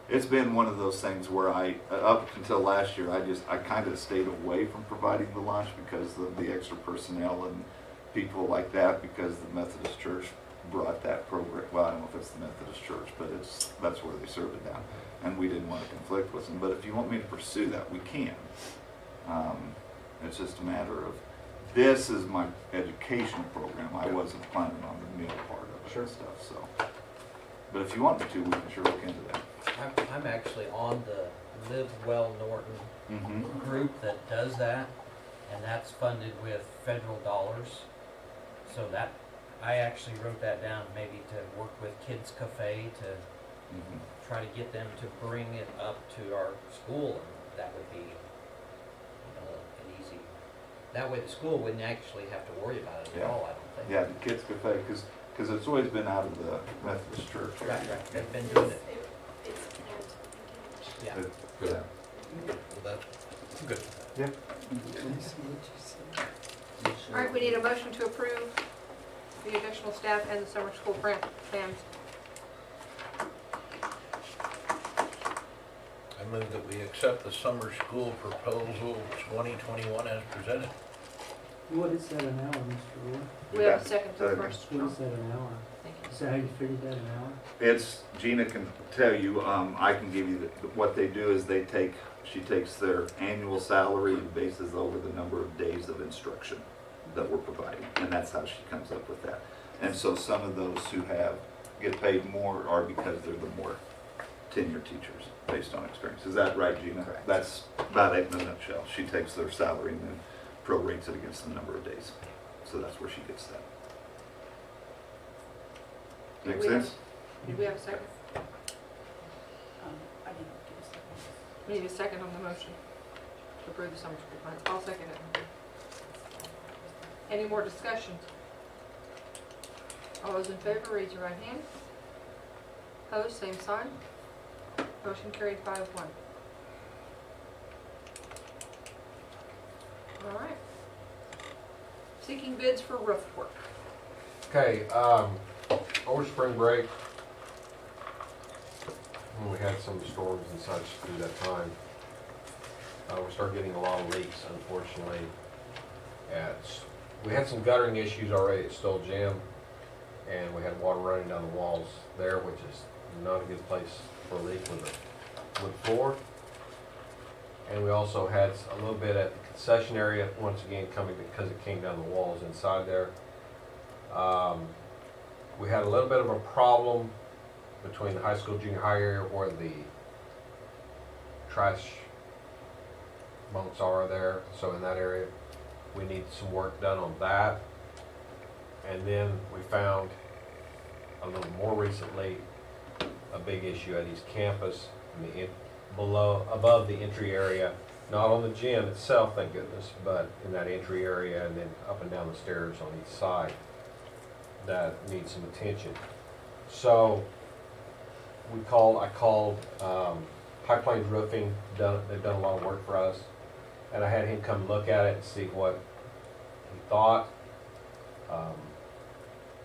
It's been one of those things where up until last year, I kind of stayed away from providing the lunch because of the extra personnel and people like that, because the Methodist Church brought that program. Well, I don't know if it's the Methodist Church, but that's where they serve it down, and we didn't want to conflict with them. But if you want me to pursue that, we can. It's just a matter of, this is my educational program. I wasn't planning on the meal part of it and stuff. So, but if you want me to, we can sure look into that. I'm actually on the Live Well Norton Mm-hmm. group that does that, and that's funded with federal dollars. So that, I actually wrote that down, maybe to work with Kids Cafe to Mm-hmm. try to get them to bring it up to our school, and that would be, an easy, that way the school wouldn't actually have to worry about it at Yeah. all, I don't think. Yeah, the Kids Cafe, because it's always been out of the Methodist Church. Right, they've been doing it, yeah. Good. Well, that's good. Yeah. All right, we need a motion to approve the additional staff and the summer school plans. I move that we accept the summer school proposal 2021 as presented. What is that an hour, Mr. Roy? We have a second to the Second. first. What is that an hour? Thank you. Is that how you figured that an hour? It's, Gina can tell you, I can give you, what they do is she takes their annual salary and bases over the number of days of instruction that we're providing, and that's how she comes up with that. And so some of those who get paid more are because they're the more tenured teachers based on experience. Is that right, Gina? Correct. That's about it in a nutshell. She takes their salary and then prorates it against the number of days. So that's where she gets that. Make We have- sense? Do we have a second? I didn't get a second. We need a second on the motion to approve the summer school plans. I'll second it. Any more discussion? All those in favor, raise your right hand. Opposed, same sign. Motion carried 5-1. All right. Seeking bids for roof work. Okay, over spring break, when we had some storms and such through that time, we started getting a lot of leaks, unfortunately. We had some guttering issues already at Stoll Gym, and we had water running down the walls there, which is not a good place for a leak with a wood floor. And we also had a little bit at the concession area, once again coming because it came down the walls inside there. We had a little bit of a problem between the high school, junior high area where the trash bunks are there. So in that area, we need some work done on that. And then we found a little more recently a big issue at East Campus, above the entry area, not on the gym itself, thank goodness, but in that entry area and then up and down the stairs on each side, that needs some attention. So I called High Plains Roofing. They've done a lot of work for us, and I had him come look at it and see what he thought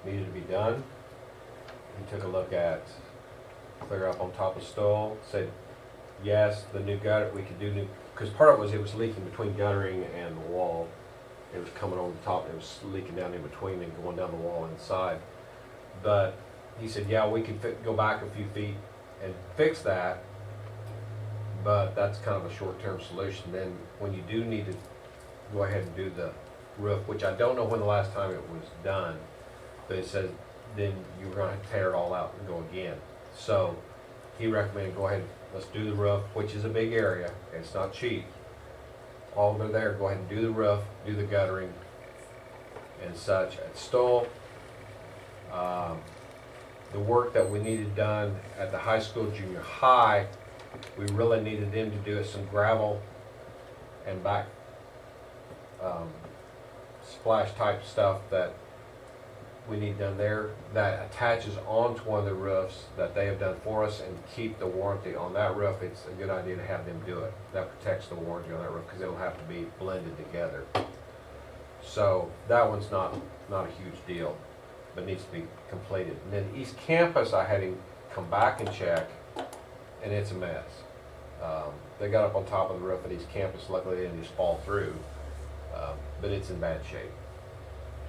needed to be done. He took a look at clear up on top of Stoll, said yes, the new gutter we could do new, because part of it was leaking between guttering and the wall. It was coming on the top, it was leaking down in between and going down the wall inside. But he said, yeah, we could go back a few feet and fix that, but that's kind of a short-term solution. Then when you do need to go ahead and do the roof, which I don't know when the last time it was done, but it says then you're going to tear it all out and go again. So he recommended go ahead, let's do the roof, which is a big area. It's not cheap. While they're there, go ahead and do the roof, do the guttering and such at Stoll. The work that we needed done at the high school, junior high, we really needed them to do some gravel and back splash type stuff that we need done there that attaches onto one of the roofs that they have done for us and keep the warranty on that roof. It's a good idea to have them do it. That protects the warranty on that roof because it'll have to be blended together. So that one's not a huge deal, but needs to be completed. And then East Campus, I had him come back and check, and it's a mess. They got up on top of the roof at East Campus. Luckily, they didn't just fall through, but it's in bad shape.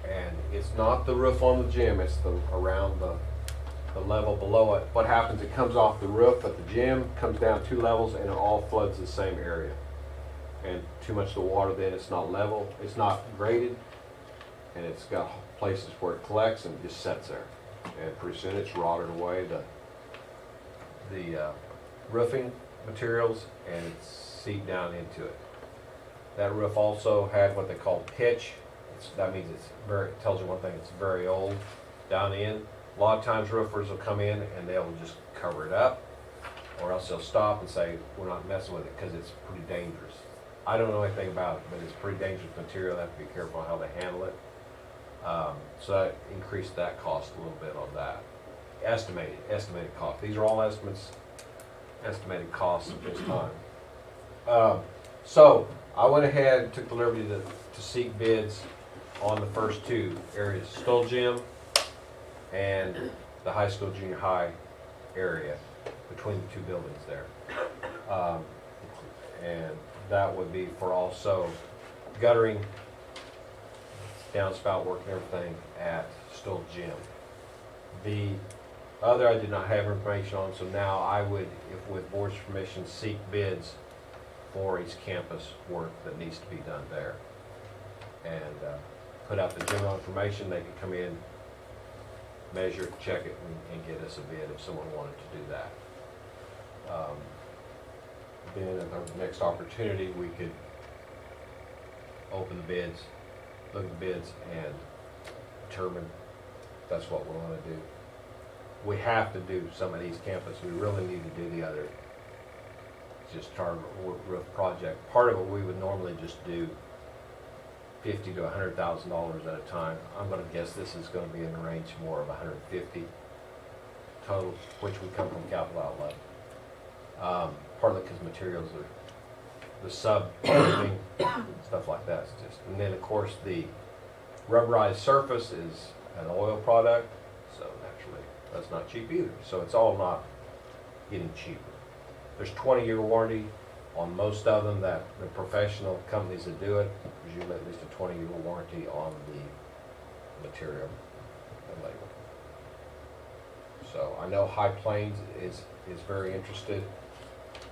And it's not the roof on the gym, it's around the level below it. What happens, it comes off the roof at the gym, comes down 2 levels, and it all floods the same area. And too much of the water then, it's not level, it's not graded, and it's got places where it collects and just sits there. And pretty soon it's rotted away the roofing materials, and it's seeped down into it. That roof also had what they call pitch. That means it tells you one thing, it's very old down in. A lot of times roofers will come in and they'll just cover it up, or else they'll stop and say, we're not messing with it because it's pretty dangerous. I don't know anything about it, but it's pretty dangerous material. They have to be careful how they handle it. So that increased that cost a little bit on that. Estimated cost. These are all estimates, estimated costs at this time. So I went ahead and took the liberty to seek bids on the first 2 areas, Stoll Gym and the high school, junior high area between the 2 buildings there. And that would be for also guttering, downspout work and everything at Stoll Gym. The other I did not have information on, so now I would, if with board's permission, seek bids for East Campus work that needs to be done there. And put out the general information. They can come in, measure it, check it, and get us a bid if someone wanted to do that. Then at the next opportunity, we could open the bids, look at the bids, and determine if that's what we want to do. We have to do some at East Campus. We really need to do the other. Just our roof project. Part of it we would normally just do $50,000 to $100,000 at a time. I'm going to guess this is going to be in the range more of $150,000 total, which would come from capital outlay. Partly because materials are the sub everything, stuff like that. It's just, and then of course the rubberized surface is an oil product, so naturally that's not cheap either. So it's all not getting cheaper. There's 20-year warranty on most of them. That the professional companies that do it, there's usually at least a 20-year warranty on the material and label. So I know High Plains is very interested.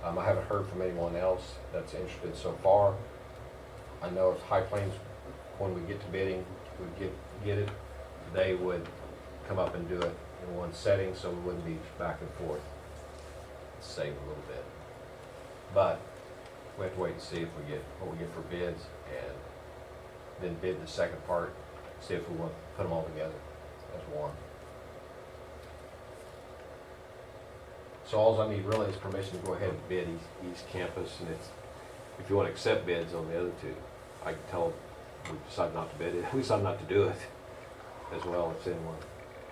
I haven't heard from anyone else that's interested so far. I know if High Plains, when we get to bidding, would get it, they would come up and do it in one setting, so we wouldn't be back and forth. Save a little bit. But we have to wait and see if we get what we get for bids, and then bid the second part, see if we want to put them all together as one. So all I need really is permission to go ahead and bid East Campus, and it's, if you want to accept bids on the other 2, I can tell we decided not to bid it. We decided not to do it as well. It's in one.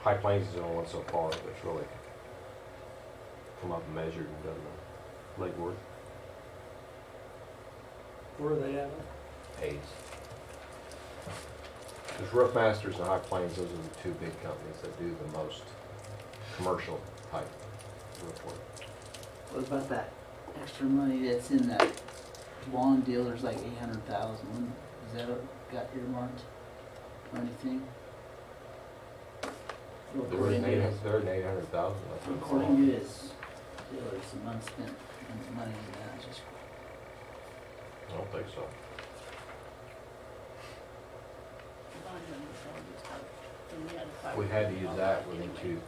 High Plains is the only one so far that's really come up and measured and done the legwork. Where are they at? Hayes. There's Roof Masters and High Plains. Those are the 2 big companies that do the most commercial type roof work. What about that extra money that's in that bond deal? There's like 800,000. Is that got earmarked or anything? They're in 800,000. According to his deal, there's some unspent money in that. Just I don't think so. We had to use that within 2 years.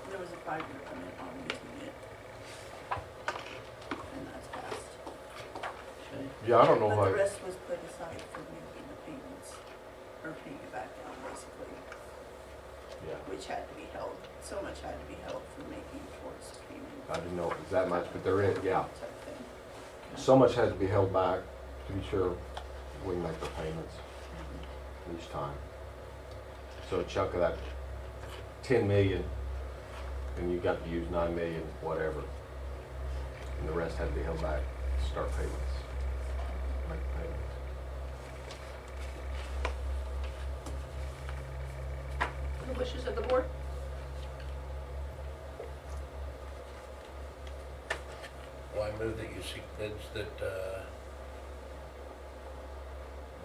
There was a 5-year limit on using it. And that's passed. Yeah, I don't know But why. the rest was put aside for making the payments, or paying it back down basically. Yeah. Which had to be held, so much had to be held for making towards payment. I didn't know it was that much, but there is, yeah. Type thing. So much has to be held back to be sure we can make the payments each time. So a chunk of that 10 million, and you got to use 9 million, whatever. And the rest had to be held back to start payments, make payments. The wishes of the board? Well, I move that you seek bids that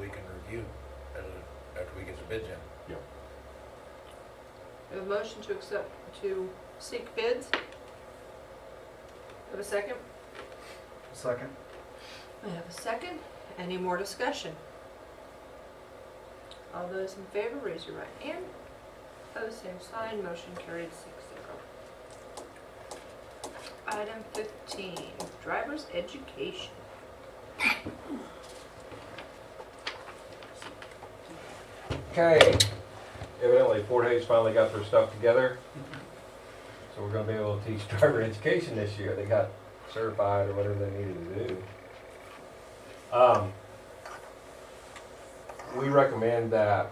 we can review after we get the bids in. Yep. We have a motion to accept, to seek bids. Have a second? Second. I have a second. Any more discussion? All those in favor, raise your right hand. Opposed, same sign. Motion carried 6-0. Item 15, driver's education. Okay, evidently Fort Hays finally got their stuff together. So we're gonna be able to teach driver education this year. They got certified or whatever they needed to do. We recommend that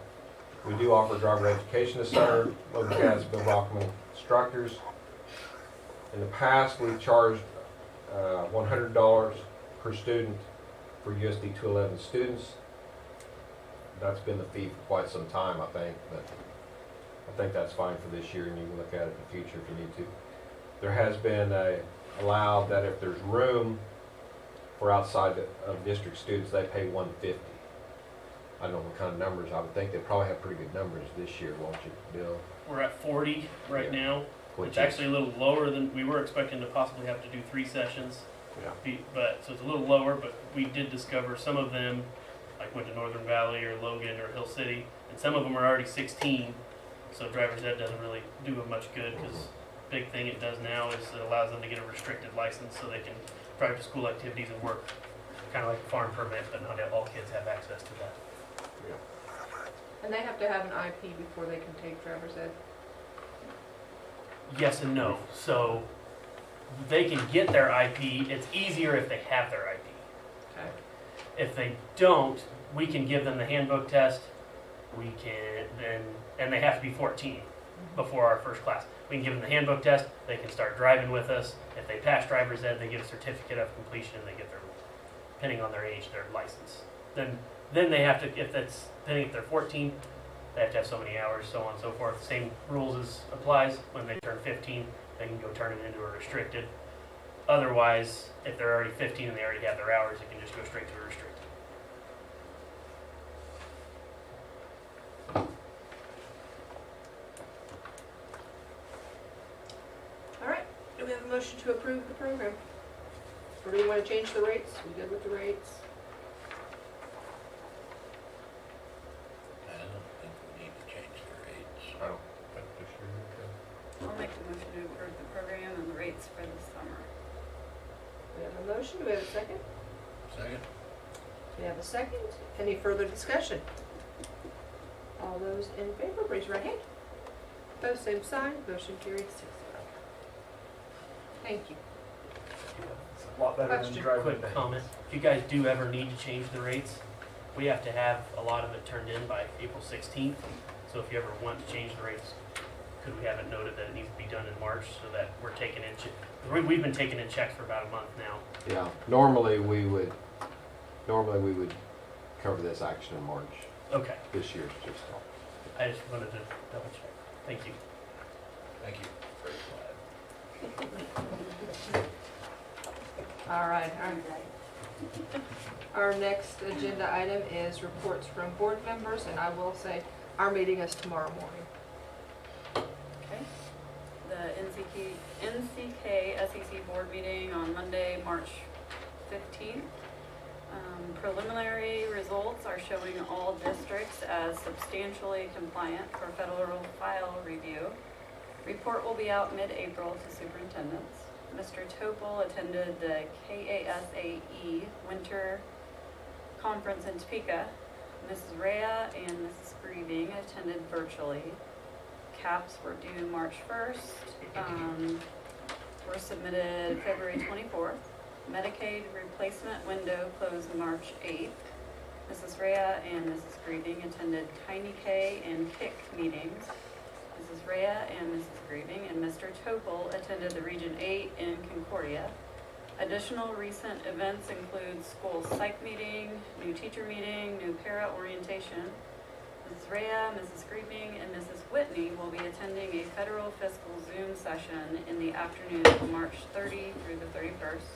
we do offer driver education this summer, local kasb Rockman instructors. In the past, we've charged $100 per student for USD211 students. That's been the fee for quite some time, I think, but I think that's fine for this year, and you can look at it in the future if you need to. There has been allowed that if there's room for outside of district students, they pay $150. I don't know what kind of numbers. I would think they probably have pretty good numbers this year, won't you, Bill? We're at 40 right now. Which It's is- actually a little lower than, we were expecting to possibly have to do 3 sessions. Yeah. But, so it's a little lower, but we did discover some of them, like went to Northern Valley or Logan or Hill City, and some of them are already 16, so driver's ed doesn't really do them much good, because big thing it does now is it allows them to get a restricted license so they can drive to school activities and work, kind of like a farm permit, but not all kids have access to that. And they have to have an IP before they can take driver's ed. Yes and no. So they can get their IP. It's easier if they have their IP. Okay. If they don't, we can give them the handbook test. We can then, and they have to be 14 before our first class. We can give them the handbook test. They can start driving with us. If they pass driver's ed, they get a certificate of completion, and they get their, depending on their age, their license. Then they have to, if that's, depending if they're 14, they have to have so many hours, so on and so forth. Same rules as applies. When they turn 15, they can go turn it into a restricted. Otherwise, if they're already 15 and they already have their hours, it can just go straight to a restricted. All right, do we have a motion to approve the program? Or do we want to change the rates? We good with the rates? I don't think we need to change the rates. I don't think this year we can. I'll make the motion to approve the program and the rates for the summer. We have a motion, do we have a second? Second? We have a second. Any further discussion? All those in favor, raise your right hand. Opposed, same sign. Motion carried 6-0. Thank you. It's a lot better than Question. driving. Quick comment. If you guys do ever need to change the rates, we have to have a lot of it turned in by April 16th. So if you ever want to change the rates, could we have it noted that it needs to be done in March so that we're taking in, we've been taking in checks for about a month now. Yeah, normally we would cover this action in March. Okay. This year's just. I just wanted to double check. Thank you. Thank you. Very glad. All right. Our next agenda item is reports from board members, and I will say our meeting is tomorrow morning. Okay. The NCK SEC board meeting on Monday, March 15th. Preliminary results are showing all districts as substantially compliant for federal file review. Report will be out mid-April to superintendents. Mr. Topol attended the KASAE Winter Conference in Topeka. Mrs. Rhea and Mrs. Grieving attended virtually. Caps were due March 1st. Were submitted February 24th. Medicaid replacement window closed March 8th. Mrs. Rhea and Mrs. Grieving attended Tiny K and KIC meetings. Mrs. Rhea and Mrs. Grieving and Mr. Topol attended the Region 8 in Concordia. Additional recent events include school psych meeting, new teacher meeting, new para orientation. Mrs. Rhea, Mrs. Grieving, and Mrs. Whitney will be attending a federal fiscal Zoom session in the afternoon of March 30 through the 31st.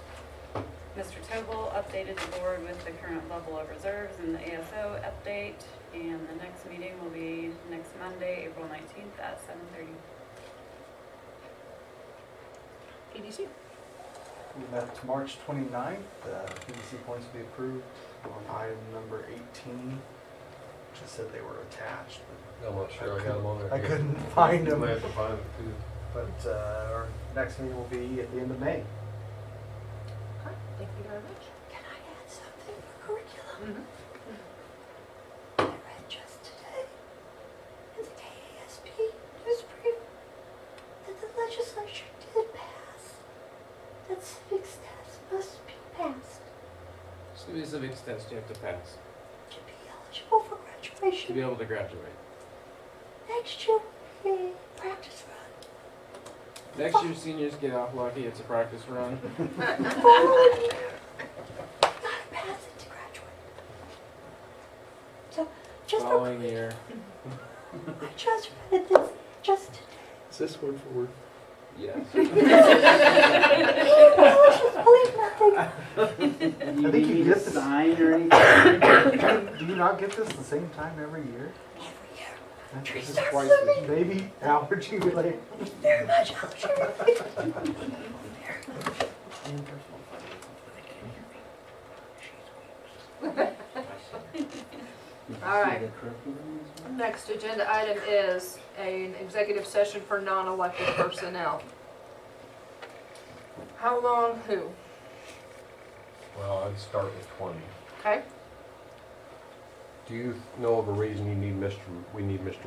Mr. Tobel updated the board with the current level of reserves and the ASO update, and the next meeting will be next Monday, April 19th at 7:30. EDC. We met March 29th. PDC points to be approved on item number 18. Just said they were attached. I'm not sure I got them on there. I couldn't find them. I have to find them too. But our next meeting will be at the end of May. Okay, thank you very much. Can I add something for curriculum? Mm-hmm. I read just today in the KASB news brief that the legislature did pass that civics test must be passed So the civics test you have to pass to be eligible for to graduation. be able to graduate. Next year will be a practice run. Next year seniors get off lucky, it's a practice run. Following year, gotta pass it to graduate. So, just a Following year. I just read this just today. Is this word for word? Yes. Believe nothing. I think you get the sign or anything. Do you not get this the same time every year? Every year. This is Start twice. swimming. Maybe allergy related. Very much allergy. All right. Next agenda item is an executive session for non-elected personnel. How long, who? Well, I'd start with 20. Okay, Do you know of a reason we need Mr.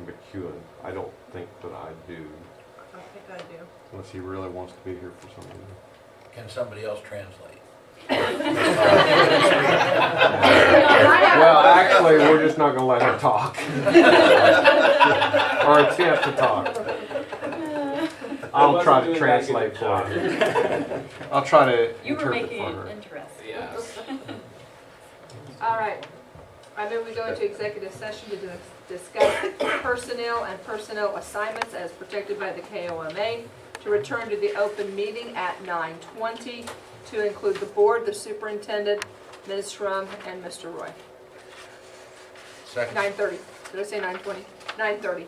McEwen? I don't think that I do, I think I do. unless he really wants to be here for some reason. Can somebody else translate? Well, actually, we're just not gonna let him talk. Or attempt to talk. I'll try to translate for her. I'll try to You were interpret making for it her. interesting. Yes. All right. I move we go into executive session to discuss personnel and personnel assignments as protected by the KOMA, to return to the open meeting at 9:20, to include the board, the superintendent, Ms. Shrum, and Mr. Roy. Second. 9:30. Did I say 9:20? 9:30.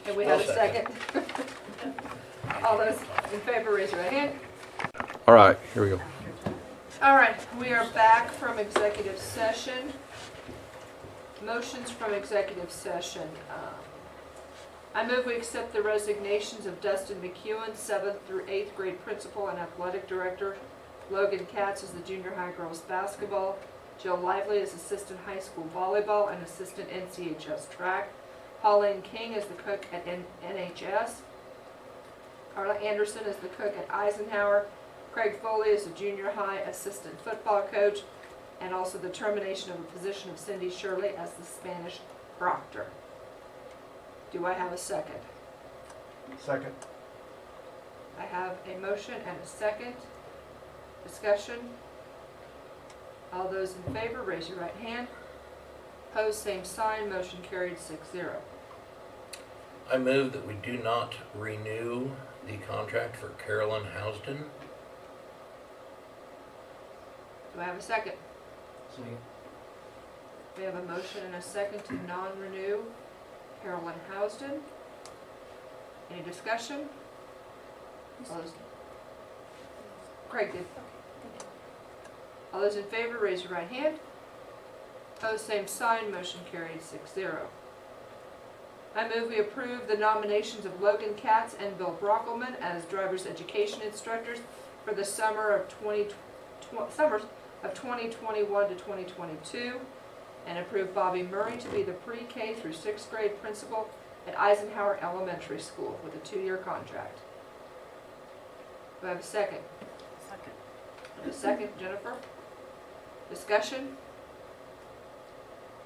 And we have a I'll second. All those in favor, raise your right hand. All right, here we go. All right, we are back from executive session. Motions from executive session. I move we accept the resignations of Dustin McEwen, 7th through 8th grade principal and athletic director, Logan Katz as the junior high girls basketball, Jill Lively as assistant high school volleyball and assistant NCHS track, Pauline King as the cook at NHS, Carla Anderson as the cook at Eisenhower, Craig Foley is the junior high assistant football coach, and also the termination of the position of Cindy Shirley as the Spanish proctor. Do I have a second? Second. I have a motion and a second. Discussion. All those in favor, raise your right hand. Opposed, same sign. Motion carried 6-0. I move that we do not renew the contract for Carolyn Housden. Do I have a second? We have a motion and a second to non-renew Carolyn Housden. Any discussion? All those- Craig did. All those in favor, raise your right hand. Opposed, same sign. Motion carried 6-0. I move we approve the nominations of Logan Katz and Bill Brockelman as driver's education instructors for the summers of 2021 to 2022, and approve Bobby Murray to be the pre-K through 6th grade principal at Eisenhower Elementary School with a 2-year contract. Do I have a second? Second. A second, Jennifer? Discussion?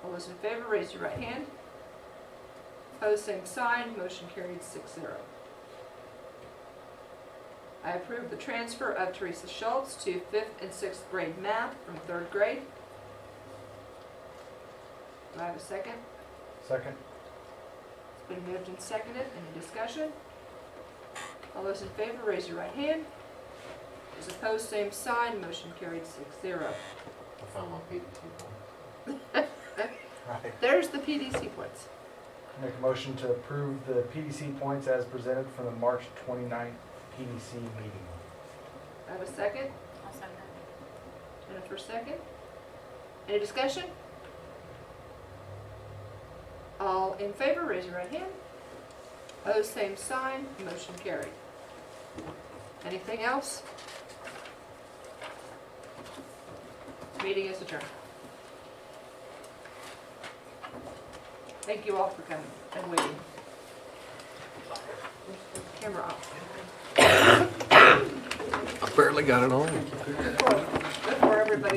All those in favor, raise your right hand. Opposed, same sign. Motion carried 6-0. I approve the transfer of Teresa Schultz to 5th and 6th grade math from 3rd grade. Do I have a second? Second. It's been moved and seconded. Any discussion? All those in favor, raise your right hand. Those opposed, same sign. Motion carried 6-0. I found my PDT one. Right. There's the PDC points. Make a motion to approve the PDC points as presented from the March 29th PDC meeting. I have a second. I'll second. Jennifer, second. Any discussion? All in favor, raise your right hand. Opposed, same sign. Motion carried. Anything else? Meeting is adjourned. Thank you all for coming and waiting. Camera off. I barely got it on.